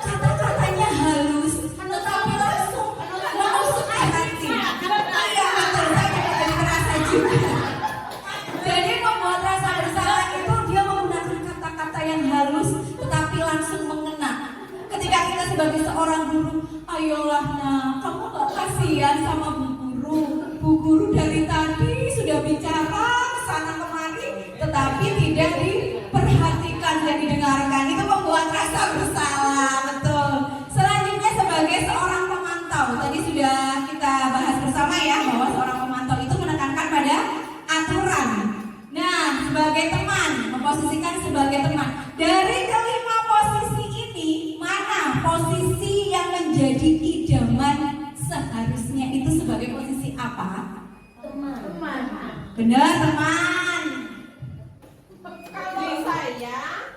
kata-katanya halus, tetapi langsung menusuk ke hati. Iya betul, saya juga jadi merasa juga. Jadi membuat rasa bersalah itu dia menggunakan kata-kata yang halus, tetapi langsung mengena. Ketika kita sebagai seorang guru, ayolah nak, kamu gak kasihan sama bu guru. Bu guru dari tadi sudah bicara kesana kemari, tetapi tidak diperhatikan dan didengarkan. Itu membuat rasa bersalah, betul. Selanjutnya sebagai seorang pemantau, tadi sudah kita bahas bersama ya bahwa seorang pemantau itu menekankan pada aturan. Nah, sebagai teman, memposisikan sebagai teman. Dari kelima posisi ini, mana posisi yang menjadi idaman seharusnya itu sebagai posisi apa? Teman. Benar, teman. Kalau saya,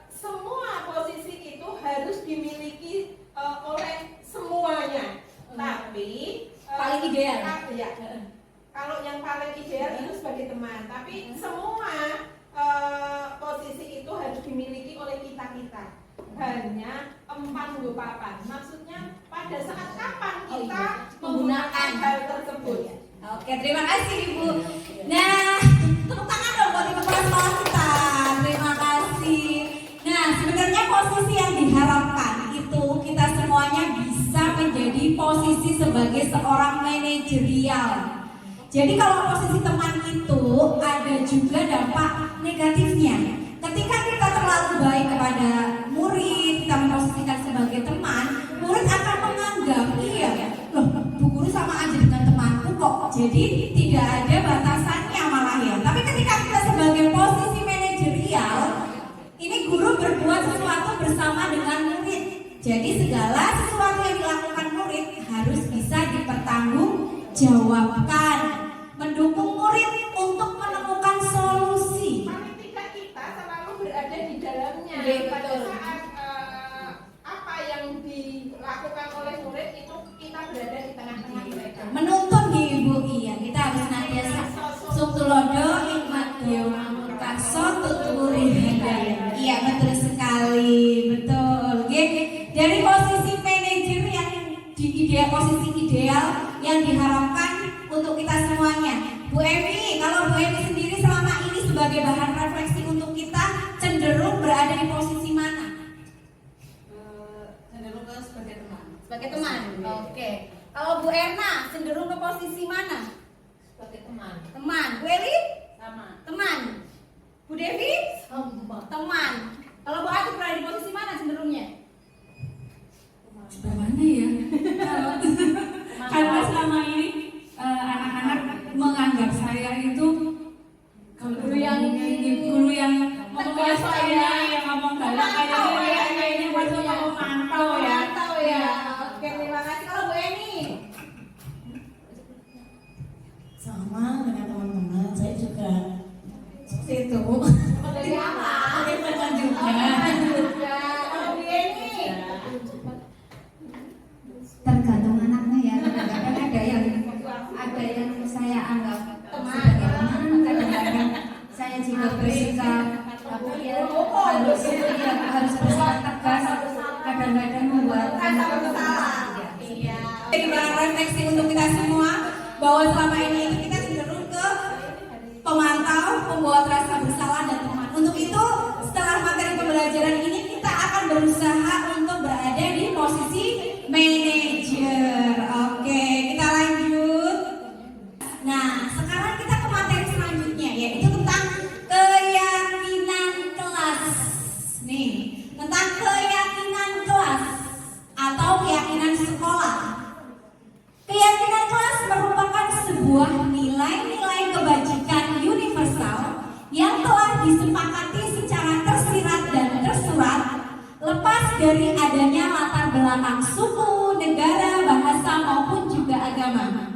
semua posisi itu harus dimiliki oleh semuanya. Tapi Paling ideal. Ya, kalau yang paling ideal itu sebagai teman. Tapi semua posisi itu harus dimiliki oleh kita. Hanya empan nggo papan. Maksudnya pada saat kapan kita menggunakan hal tersebut. Oke, terima kasih Ibu. Nah, tepuk tangan dong buat Ibu kepala sekolah kita. Terima kasih. Nah, sebenarnya posisi yang diharapkan itu kita semuanya bisa menjadi posisi sebagai seorang manajerial. Jadi kalau posisi teman itu ada juga dampak negatifnya. Ketika kita terlalu baik kepada murid, kita memposisikan sebagai teman, murid akan menganggap iya, loh bu guru sama aja dengan temanku kok. Jadi tidak ada batasannya malah ya. Tapi ketika kita sebagai posisi manajerial, ini guru berbuat sesuatu bersama dengan murid. Jadi segala sesuatu yang dilakukan murid harus bisa dipertanggungjawabkan. Mendukung murid untuk menemukan solusi. Paling tidak kita selalu berada di dalamnya. Iya, Pada betul. saat apa yang dilakukan oleh murid itu kita berada di tengah-tengah mereka. Menuntun di Ibu, iya kita harus senantiasa sungtulodo hikmat Dio kaso tuturi hidayah. Iya betul sekali, betul. Oke. Dari posisi manajer yang di posisi ideal yang diharapkan untuk kita semuanya. Bu Emi, kalau Bu Emi sendiri selama ini sebagai bahan refleksi untuk kita cenderung berada di posisi mana? cenderung ke sebagai teman. Sebagai teman. Oke. Kalau Bu Erna cenderung ke posisi mana? Sebagai teman. Teman. Bu Eli? Sama. Teman. Bu Devi? Teman. Kalau Bu Atik berada di posisi mana cenderungnya? Bagaimana ya? Karena selama ini anak-anak menganggap saya itu kalau guru yang ngomong kayak saya, yang ngomong galak kayak ini waktu ngomong mantau ya. Tahu ya. Oke, terima kasih. Kalau Bu Eni? Sama dengan teman-teman, saya juga seperti itu. Dari apa? Dari teman juga. Juga. Kalau Bu Eni? Tergantung anaknya ya, kadang-kadang ada yang saya anggap sebagai teman, kadang-kadang saya juga bersikap harus bersikap tegas, kadang-kadang membuat anak bersalah. Iya. Jadi bahan refleksi untuk kita semua bahwa selama ini itu kita cenderung ke pemantau, pembuat rasa bersalah dan teman. Untuk itu setelah materi pembelajaran ini kita akan berusaha untuk berada di posisi manajer. Oke, kita lanjut. Nah, sekarang kita ke materi selanjutnya yaitu tentang dari adanya latar belakang suku, negara, bahasa maupun juga agama.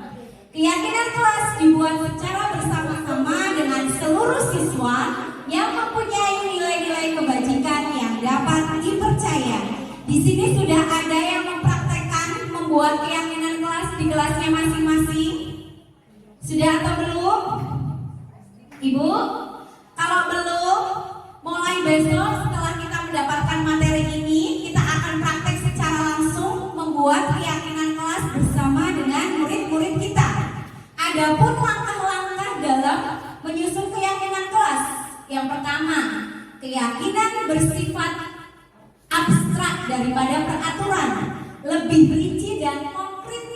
Keyakinan kelas dibuat secara bersama-sama dengan seluruh siswa yang mempunyai nilai-nilai kebajikan yang dapat dipercaya. Di sini sudah ada yang mempraktekkan membuat keyakinan kelas di kelasnya masing-masing. Sudah atau belum? Ibu? Kalau belum, mulai besok setelah kita mendapatkan materi ini, kita akan praktek secara langsung membuat keyakinan kelas bersama dengan murid-murid kita. Adapun langkah-langkah dalam menyusun keyakinan kelas. Yang pertama, keyakinan bersifat abstrak daripada peraturan, lebih rinci dan konkret.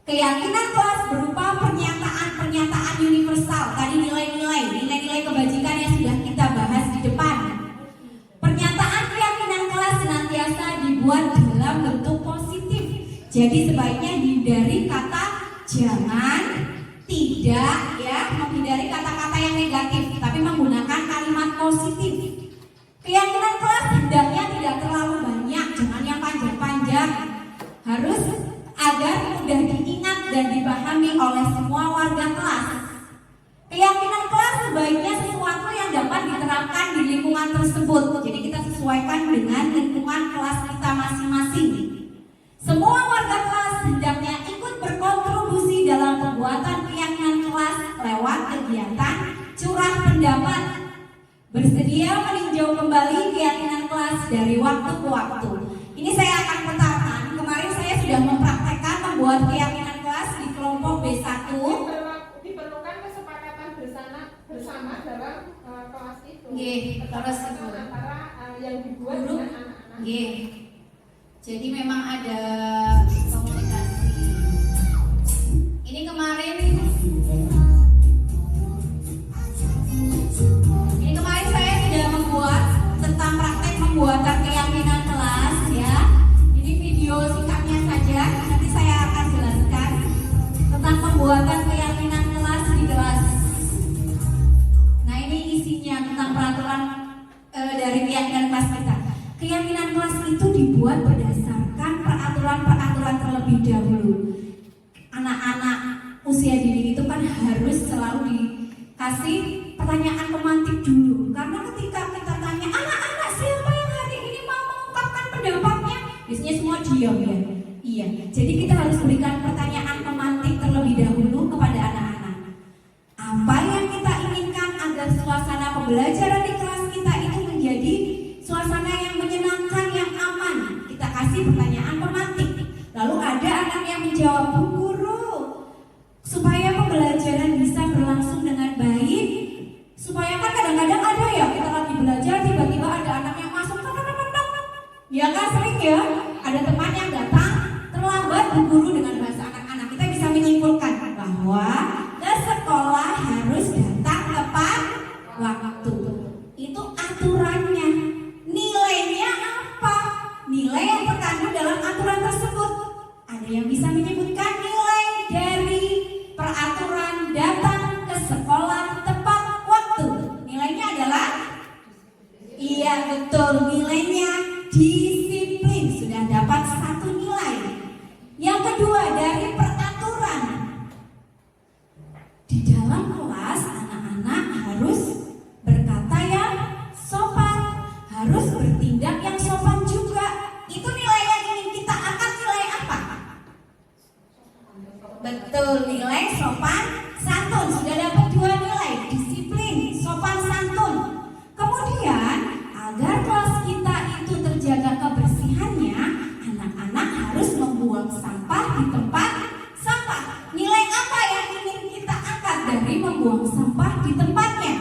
Keyakinan kelas berupa pernyataan-pernyataan universal. Tadi nilai-nilai kebajikan yang sudah kita bahas di depan. Pernyataan keyakinan kelas senantiasa dibuat dalam bentuk positif. Jadi sebaiknya hindari kata jangan, tidak, ya, menghindari kata-kata yang negatif, tapi menggunakan kalimat positif. Keyakinan kelas hendaknya tidak terlalu banyak, jangan yang panjang-panjang. Harus agar mudah diingat dan dipahami oleh semua warga kelas. Keyakinan kelas sebaiknya sesuatu yang dapat diterapkan di lingkungan tersebut. Jadi kita sesuaikan dengan lingkungan kelas kita masing-masing. Semua warga kelas hendaknya ikut berkontribusi dalam pembuatan keyakinan kelas lewat kegiatan curah pendapat. Bersedia meninjau kembali keyakinan kelas dari waktu ke waktu. Ini saya akan petakan. Kemarin saya sudah mempraktekkan membuat keyakinan kelas di kelompok B1. Diperlukan kesepakatan bersama dalam kelas itu. Kelas itu. Antara yang dibuat Guru. dengan anak-anak. Jadi memang ada komunikasi. Ini kemarin saya sudah membuat tentang praktek pembuatan keyakinan kelas, ya. Ini video singkatnya saja. Nanti saya akan jelaskan tentang pembuatan keyakinan kelas di kelas. Nah, ini isinya tentang peraturan dari keyakinan kelas kita. Keyakinan kelas itu dibuat berdasarkan peraturan-peraturan terlebih dahulu. Anak-anak usia dini itu kan harus selalu dikasih pertanyaan pemantik dulu. Karena ketika kita tanya anak-anak siapa yang hari ini mau mengungkapkan pendapatnya, biasanya semua diam, ya. Iya. Jadi kita harus berikan pertanyaan pemantik terlebih dahulu kepada anak-anak. Apa yang kita inginkan agar suasana pembelajaran di kelas kita itu menjadi suasana yang menyenangkan, yang aman. Kita kasih pertanyaan pemantik. Lalu ada anak yang menjawab, Bu Guru, supaya pembelajaran bisa berlangsung dengan baik. Supaya kan kadang-kadang ada ya, kita lagi belajar tiba-tiba ada anak yang masuk, ya kan sering ya, ada teman yang datang terlambat. Bu Guru dengan bahasa anak-anak kita bisa menyimpulkan bahwa ke sekolah harus datang tepat waktu. Itu aturannya. Nilainya apa? Nilai yang terkandung dalam aturan tersebut. Ada yang bisa menyebutkan nilai dari peraturan datang ke sekolah tepat waktu. Nilainya adalah? Iya betul, nilainya disiplin. Sudah dapat 1 nilai. Yang kedua dari peraturan. Di dalam kelas anak-anak harus berkata yang sopan, harus bertindak yang sopan juga. Itu nilai yang ingin kita angkat, nilai apa? Betul, nilai sopan santun. Sudah dapat 2 nilai, disiplin, sopan santun. Kemudian agar kelas kita itu terjaga kebersihannya, anak-anak harus membuang sampah di tempat sampah. Nilai apa yang ingin kita angkat dari membuang sampah di tempatnya?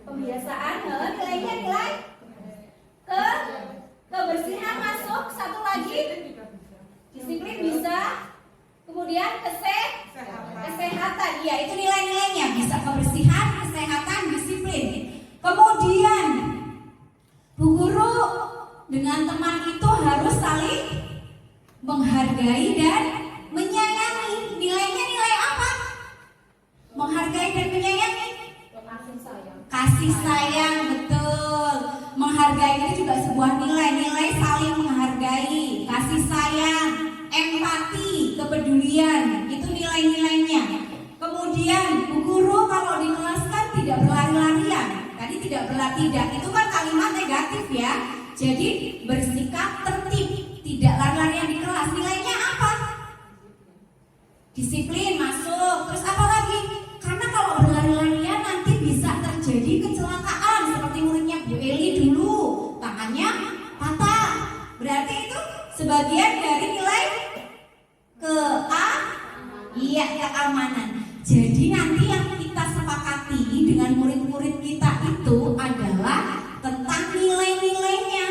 Pembiasaan, nilainya nilai kebersihan masuk. Satu lagi disiplin bisa, kemudian kesehatan. Iya, itu nilai-nilainya, bisa kebersihan, kesehatan, disiplin. Kemudian Bu Guru dengan teman itu harus saling menghargai dan menyayangi. Nilainya nilai apa? Menghargai dan menyayangi. Kasih sayang. Kasih sayang, betul. menghargai itu juga sebuah nilai saling menghargai, kasih sayang, empati, kepedulian, itu nilai-nilainya. Kemudian Bu Guru kalau di kelas kan tidak berlari-larian. Tadi tidak itu kan kalimat negatif ya. Jadi bersikap tertib, tidak lari-larian di kelas. Nilainya apa? Disiplin masuk. Terus apa lagi? Karena kalau berlari-larian nanti bisa terjadi kecelakaan seperti muridnya Bu Eli dulu, tangannya patah. Berarti itu sebagian dari nilai keamanan. Jadi nanti yang kita sepakati dengan murid-murid kita itu adalah tentang nilai-nilainya.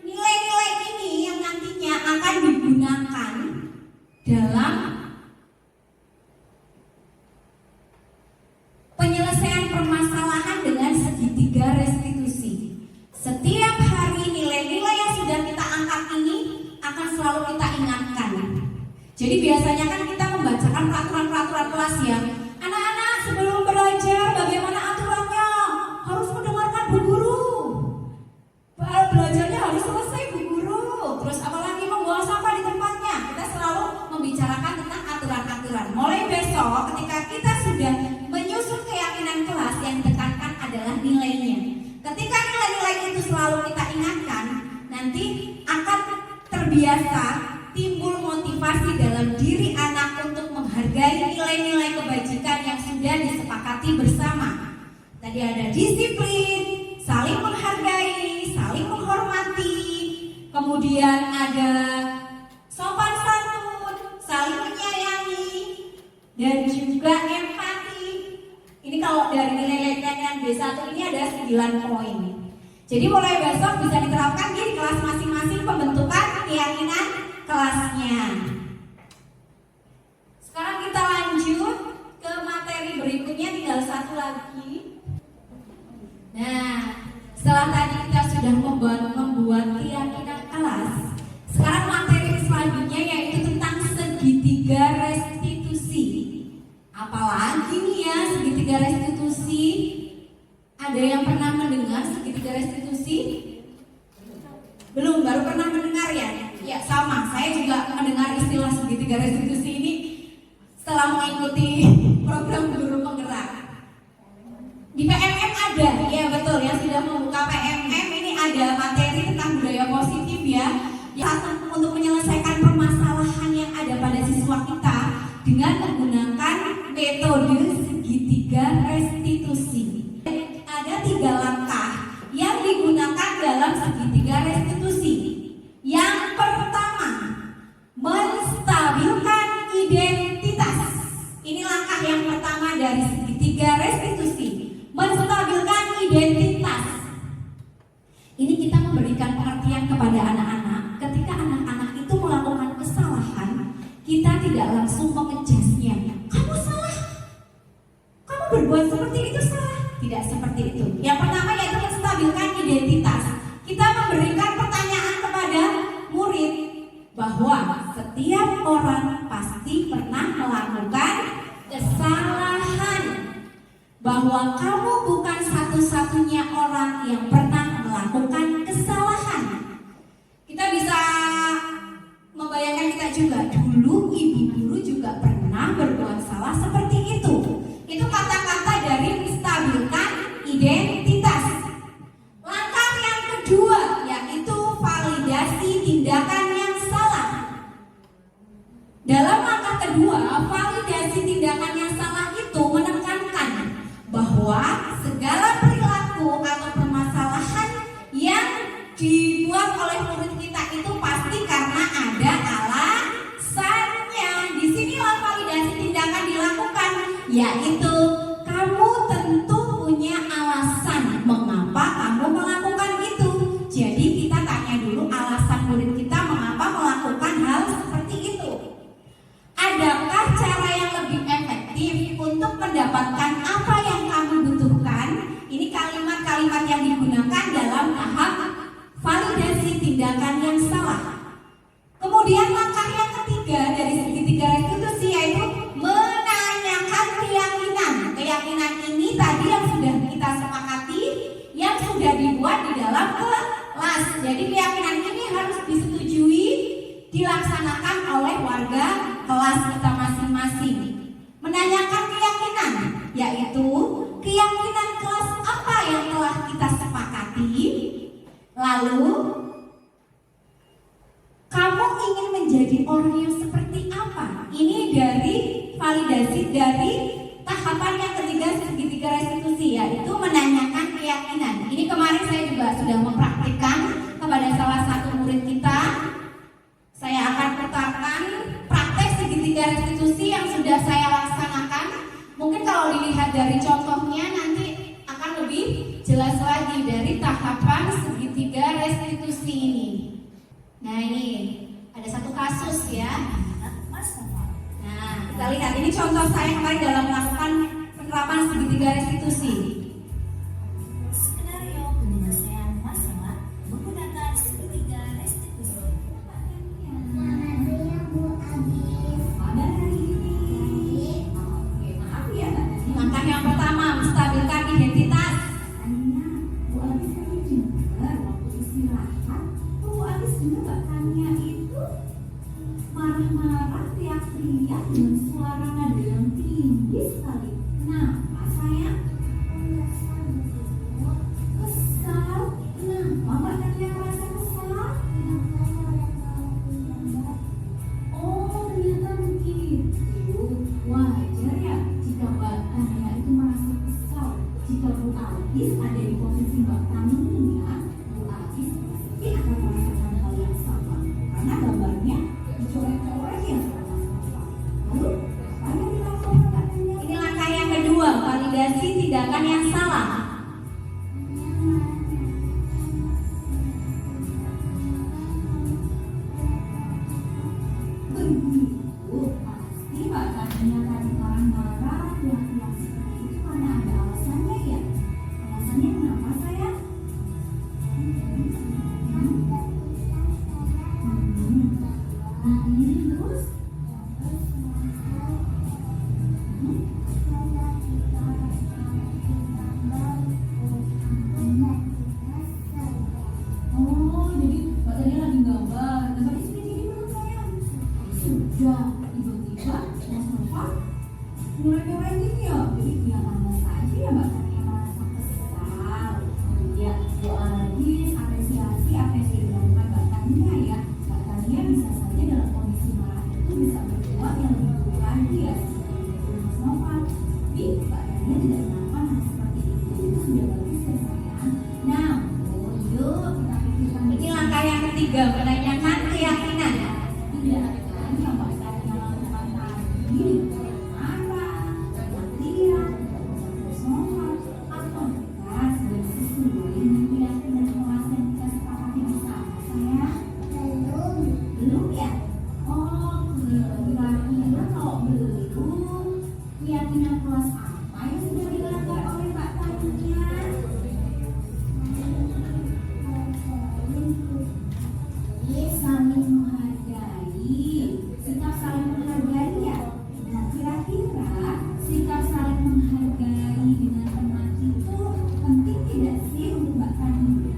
Nilai-nilai ini yang nantinya akan digunakan dalam penyelesaian permasalahan dengan segitiga restitusi. Setiap hari nilai-nilai yang sudah kita angkat ini akan selalu kita ingatkan. Jadi biasanya kan kita membacakan peraturan-peraturan kelas ya. Anak-anak sebelum belajar bagaimana aturannya? Harus mendengarkan Bu Guru. Belajarnya harus selesai Bu Guru. Terus apalagi membuang sampah di tempatnya. Kita selalu membicarakan tentang aturan-aturan. Mulai besok ketika kita sudah menyusun keyakinan kelas, yang ditekankan adalah nilainya. Ketika nilai-nilai itu selalu kita ingatkan, nanti akan terbiasa timbul motivasi dalam diri anak untuk menghargai nilai-nilai kebajikan yang sudah disepakati bersama. Tadi ada disiplin, saling menghargai, saling menghormati, kemudian ada sopan santun, saling menyayangi, dan juga empati. Ini kalau dari nilai-nilai B1 ini ada 9 poin. Jadi mulai besok bisa diterapkan di kelas masing-masing pembentukan keyakinan kelasnya. Sekarang kita lanjut ke materi berikutnya, tinggal satu lagi. Nah, setelah tadi kita sudah membuat keyakinan kelas, sekarang materi selanjutnya yaitu tentang segitiga restitusi. Apalagi nih ya segitiga restitusi? Ada yang pernah mendengar segitiga restitusi? Belum, baru pernah mendengar ya? Ya sama, saya juga mendengar istilah segitiga restitusi ini setelah mengikuti program guru penggerak. Di PMM ada, ya betul ya, sudah membuka PMM ini ada materi tentang budaya positif ya, yang untuk menyelesaikan permasalahan yang ada pada siswa kita dengan menggunakan metode segitiga restitusi. Ada 3 langkah yang digunakan dalam segitiga restitusi. Yang pertama, menstabilkan identitas. Ini langkah yang pertama dari segitiga restitusi, menstabilkan identitas. Ini kita memberikan pengertian kepada anak-anak. Ketika anak-anak itu melakukan kesalahan, kita tidak langsung mengejasnya. Kamu salah, kamu berbuat seperti itu salah. Tidak seperti itu. Yang pertama yaitu menstabilkan identitas. Kita memberikan pertanyaan kepada murid bahwa setiap orang pasti pernah melakukan kesalahan, bahwa kamu bukan satu-satunya orang yang pernah melakukan kesalahan. Kita bisa membayangkan kita juga dulu ibu guru juga pernah berbuat salah seperti itu. Itu kata-kata dari menstabilkan identitas. Langkah yang kedua yaitu validasi tindakan yang salah. Dalam langkah kedua, validasi tindakan yang salah itu menekankan bahwa segala perilaku atau permasalahan yang dibuat oleh murid kita itu pasti karena ada alasannya. Disinilah validasi tindakan dilakukan, yaitu kamu tentu kelas kita masing-masing. Menanyakan keyakinan, yaitu keyakinan kelas apa yang telah kita sepakati. Lalu, kamu ingin menjadi orang yang seperti apa? Ini dari validasi dari tahapan yang ketiga segitiga restitusi, yaitu menanyakan keyakinan. Ini kemarin saya juga sudah mempraktikkan kepada salah satu murid kita. Saya akan putarkan praktek segitiga restitusi yang sudah saya laksanakan. Mungkin kalau dilihat dari contohnya nanti akan lebih jelas lagi dari tahapan segitiga restitusi ini. Nah, ini ada satu kasus ya. Nah, kita lihat ini contoh saya kemarin dalam melakukan penerapan segitiga restitusi. Skenario penyelesaian masalah menggunakan segitiga restitusi. Pada hari ini, oke, maaf ya. Langkah yang pertama, menstabilkan identitas. Bu Agis tadi juga waktu istirahat, Bu Agis juga Mbak Tania itu marah-marah, teriak-teriak dengan suara nada yang tinggi sekali. Kenapa sayang? Kesal? Kenapa Mbak Tania merasa kesal? Oh, ternyata begitu. Wajar ya jika Mbak Tania itu merasa kesal. Jika Bu Agis ada di posisi Mbak Tania, Bu Agis pasti akan merasakan hal yang sama. Karena gambarnya dicoret-coret ya sama-sama. Lalu, apa yang dilakukan Mbak Tania? Ini langkah yang kedua, validasi tindakan yang salah. Begitu, pasti Mbak Tania tadi marah-marah, teriak-teriak seperti itu karena ada alasannya ya. Alasannya kenapa sayang? Terus? Oh, jadi Mbak Tania lagi gambar. Gambar di sini dulu sayang. Sudah, tiba-tiba Mas Nova mulai keren gini ya. Jadi dia mana saja ya Mbak Tania merasa kesal. Ya, Bu Agis apresiasi apa yang dilakukan Mbak Tania ya. Mbak Tania bisa saja dalam kondisi marah itu bisa berbuat yang lebih buruk lagi ya. Seperti itu Mas Nova. Tapi Mbak Tania tidak melakukan hal seperti itu. Itu sudah bagus ya sayang. Nah, yuk kita pikirkan. Ini langkah yang ketiga, menanyakan keyakinan. Tidak akan yang Mbak Tania lakukan tadi marah, teriak, terus Nova, atau kita sudah sesuai dengan keyakinan kelas yang kita sepakati bersama sayang? Belum ya? Oh, kira-kira kalau belum, keyakinan kelas apa yang sudah dilanggar oleh Mbak Tania? Saling menghargai, sikap saling menghargai ya. Nah, kira-kira sikap saling menghargai dengan teman itu penting tidak sih untuk Mbak Tania?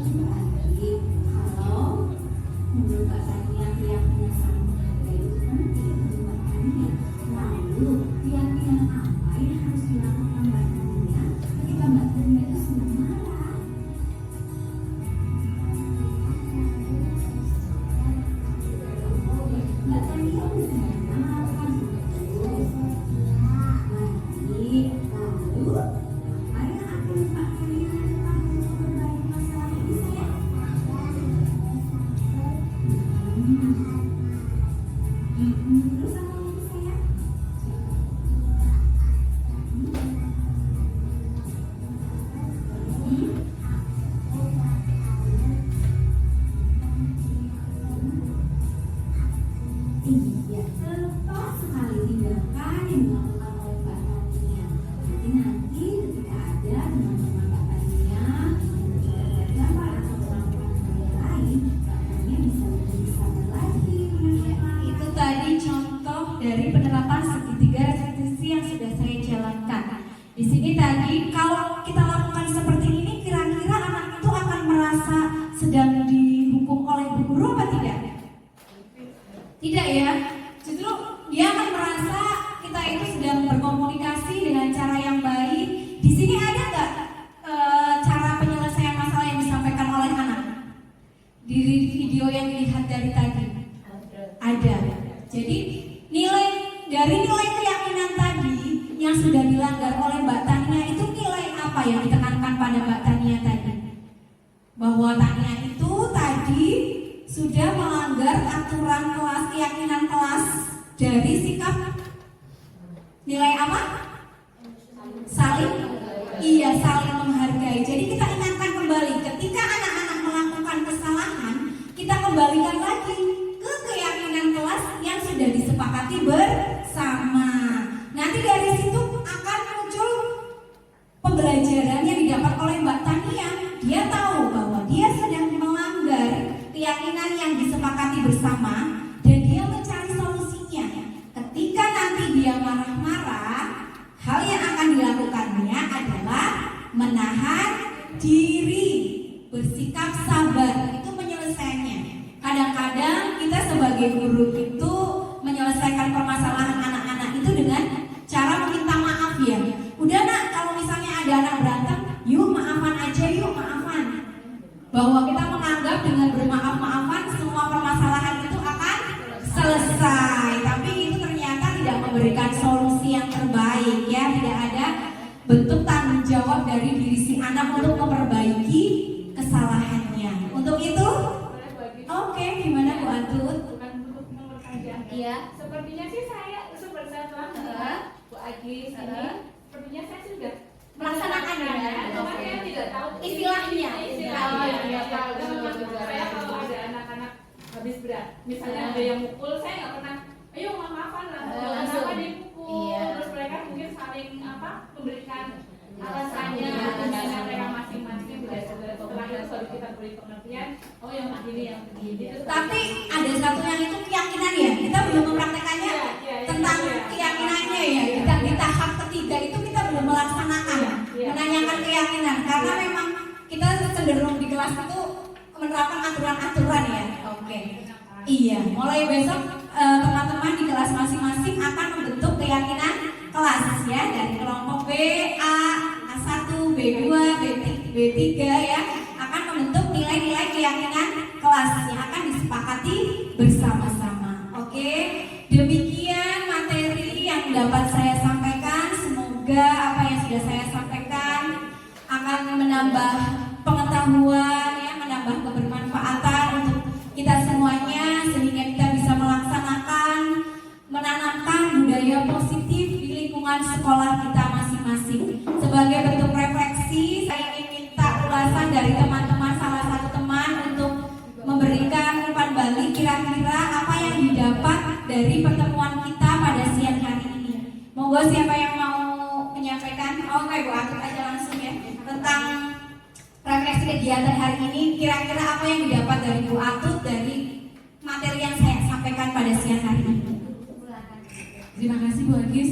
Baik, kalau menurut Mbak Tania keyakinan saling menghargai itu penting untuk Mbak Tania, lalu keyakinan apa yang harus dilakukan Mbak Tania ketika Mbak Tania itu sedang marah? Mbak Tania bisa melakukan itu. Lalu apa yang akan Mbak Tania lakukan untuk memperbaiki masalah ini sayang? Terus apa lagi sayang? Iya, tepat sekali tindakan yang dilakukan oleh Mbak Tania. Jadi nanti ketika ada teman-teman Mbak Tania mencoba gambar atau melakukan hal lain, Mbak Tania bisa lebih sabar lagi menyelesaikan. Itu tadi contoh dari penerapan segitiga restitusi yang sudah saya jalankan. Di sini tadi kalau kita lakukan seperti ini, kira-kira anak itu akan merasa sedang dihukum oleh guru apa tidak? Tidak ya? di sini ada nggak cara penyelesaian masalah yang disampaikan oleh anak? Di video yang dilihat dari tadi ada. Jadi dari nilai keyakinan tadi yang sudah dilanggar oleh Mbak Tania itu nilai apa yang ditekankan pada Mbak Tania tadi? Bahwa Tania itu tadi sudah melanggar aturan kelas, keyakinan kelas dari sikap nilai apa? Saling menghargai. Jadi kita ingatkan kembali, ketika anak-anak melakukan kesalahan, kita kembalikan lagi ke keyakinan kelas yang sudah disepakati bersama. Nanti dari situ akan muncul pembelajaran yang didapat oleh Mbak Tania. Dia tahu bahwa dia sedang melanggar keyakinan yang disepakati bersama dan dia mencari solusinya. Ketika nanti dia marah-marah, hal yang akan dilakukannya adalah menahan diri, bersikap sabar. Itu penyelesaiannya. Kadang-kadang kita sebagai guru itu menyelesaikan permasalahan anak-anak itu dengan cara meminta maaf ya. Udah nak, kalau misalnya ada anak berantem, yuk maafan aja, yuk maafan. Bahwa kita menganggap dengan bermaaf-maafan semua permasalahan itu akan selesai. Tapi itu ternyata tidak memberikan solusi yang terbaik ya. Tidak ada bentuk tanggung jawab dari diri si anak untuk memperbaiki kesalahannya. Untuk itu, oke, gimana Bu Antut? Bukan untuk memperpanjang. Iya. Sepertinya sih seperti saya telah Bu Agis ini, sepertinya saya sudah Melaksanakan ya? Cuma saya tidak tahu Istilahnya. Saya kalau ada anak-anak habis berat, misalnya ada yang mukul, saya nggak pernah, ayo maafan lah, kenapa dipukul? Iya. Terus mereka mungkin saling memberikan alasannya dengan mereka masing-masing. Setelah itu baru kita beri pengertian, oh yang begini, yang begini. Tapi ada satu yang itu keyakinan ya. Kita belum mempraktekannya tentang keyakinannya ya. Kita di tahap ketiga itu kita belum melaksanakan menanyakan keyakinan karena memang kita cenderung di kelas itu menerapkan aturan-aturan ya. Oke. Iya, mulai besok teman-teman di kelas masing-masing akan membentuk keyakinan kelas ya dari kelompok B, A, A1, B2, B3 ya akan membentuk nilai-nilai keyakinan kelas yang akan disepakati bersama-sama. Oke, demikian materi yang dapat saya sampaikan. Semoga apa yang sudah saya sampaikan akan menambah pengetahuan ya, menambah kebermanfaatan untuk kita semuanya sehingga kita bisa melaksanakan menanamkan budaya positif di lingkungan sekolah kita masing-masing. Sebagai bentuk refleksi, saya ingin minta ulasan dari teman-teman, salah satu teman untuk memberikan umpan balik kira-kira apa yang didapat dari pertemuan kita pada siang hari ini. Monggo siapa yang mau menyampaikan? Oke, Bu Atut aja langsung ya tentang refleksi kegiatan hari ini. Kira-kira apa yang didapat dari Bu Atut dari materi yang saya sampaikan pada siang hari ini? Terima kasih Bu Agis.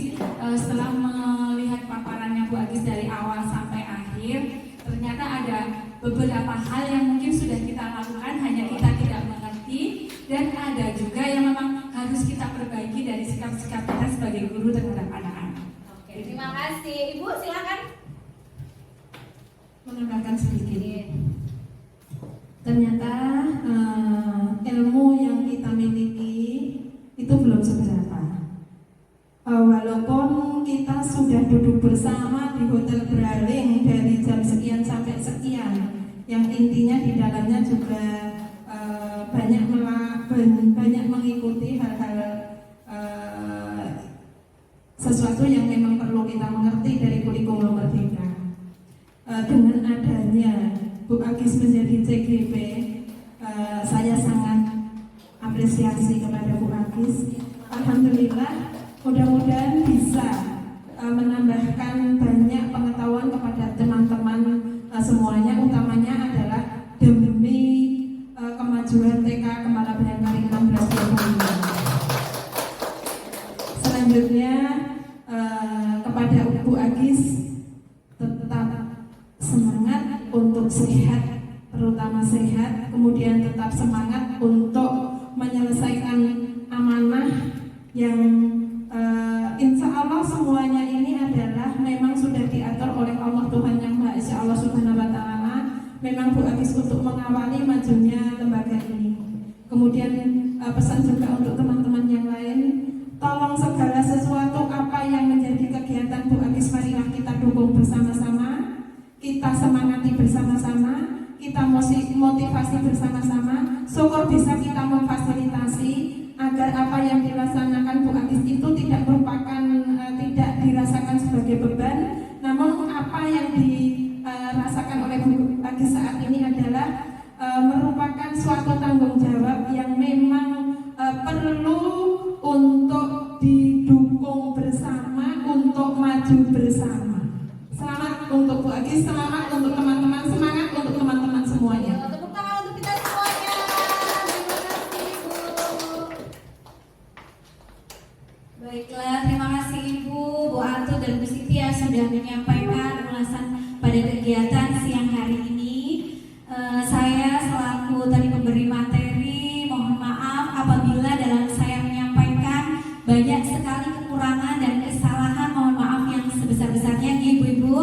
Setelah melihat paparannya Bu Agis dari awal sampai akhir, ternyata ada beberapa hal yang mungkin sudah kita lakukan, hanya kita tidak mengerti, dan ada juga yang memang harus kita perbaiki dari sikap-sikap kita sebagai guru terhadap anak-anak. Oke, terima kasih. Ibu silakan. Menambahkan sedikit. Ternyata ilmu yang kita miliki itu belum seberapa. Walaupun kita sudah duduk bersama di hotel Braling dari jam sekian sampai sekian, yang intinya di dalamnya juga banyak mengikuti hal-hal sesuatu yang memang perlu kita mengerti dari kurikulum Merdeka. Dengan adanya Bu Agis menjadi CGP, saya sangat apresiasi kepada Bu Agis. Alhamdulillah, mudah-mudahan bisa menambahkan banyak pengetahuan kepada teman-teman semuanya, utamanya adalah demi kemajuan TK Kemala Bayangkari 1625. Selanjutnya kepada Bu Agis, tetap semangat untuk sehat, terutama sehat, kemudian tetap semangat untuk menyelesaikan amanah yang insya Allah semuanya ini adalah memang sudah diatur oleh mengawali majunya lembaga ini. Kemudian pesan juga untuk teman-teman yang lain, tolong segala sesuatu apa yang menjadi kegiatan Bu Agis, marilah kita dukung bersama-sama, kita semangati bersama-sama, kita motivasi bersama-sama. Syukur bisa kita memfasilitasi agar apa yang dilaksanakan Bu Agis itu tidak merupakan tidak dirasakan sebagai beban, namun apa yang dirasakan oleh Bu Agis saat ini adalah merupakan suatu tanggung jawab yang memang perlu untuk didukung bersama, untuk maju bersama. Selamat untuk Bu Agis, semangat untuk teman-teman, semangat untuk teman-teman semuanya. Tepuk tangan untuk kita semuanya. Terima kasih Ibu. Baiklah, terima kasih Ibu, Bu Atu dan Bu Siti yang sudah menyampaikan ulasan pada kegiatan siang hari ini. Saya selaku tadi pemberi materi, mohon maaf apabila dalam saya menyampaikan banyak sekali kekurangan dan kesalahan, mohon maaf yang sebesar-besarnya Ibu-ibu.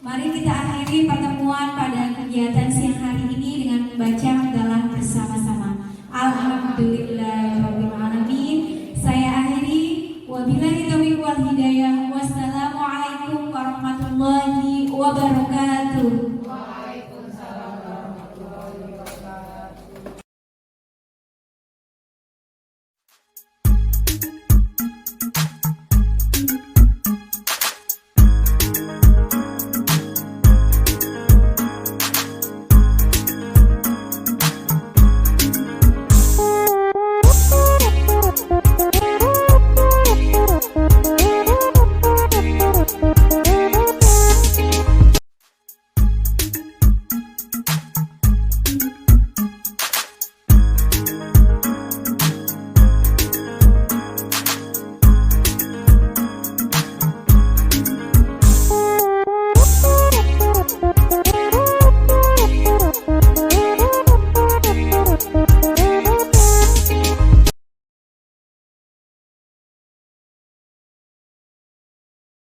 Mari kita akhiri pertemuan pada kegiatan siang hari ini dengan membaca hamdalah bersama-sama. Alhamdulillahirabbil alamin. Saya akhiri, wabillahi taufiq wal hidayah. Wassalamualaikum warahmatullahi wabarakatuh.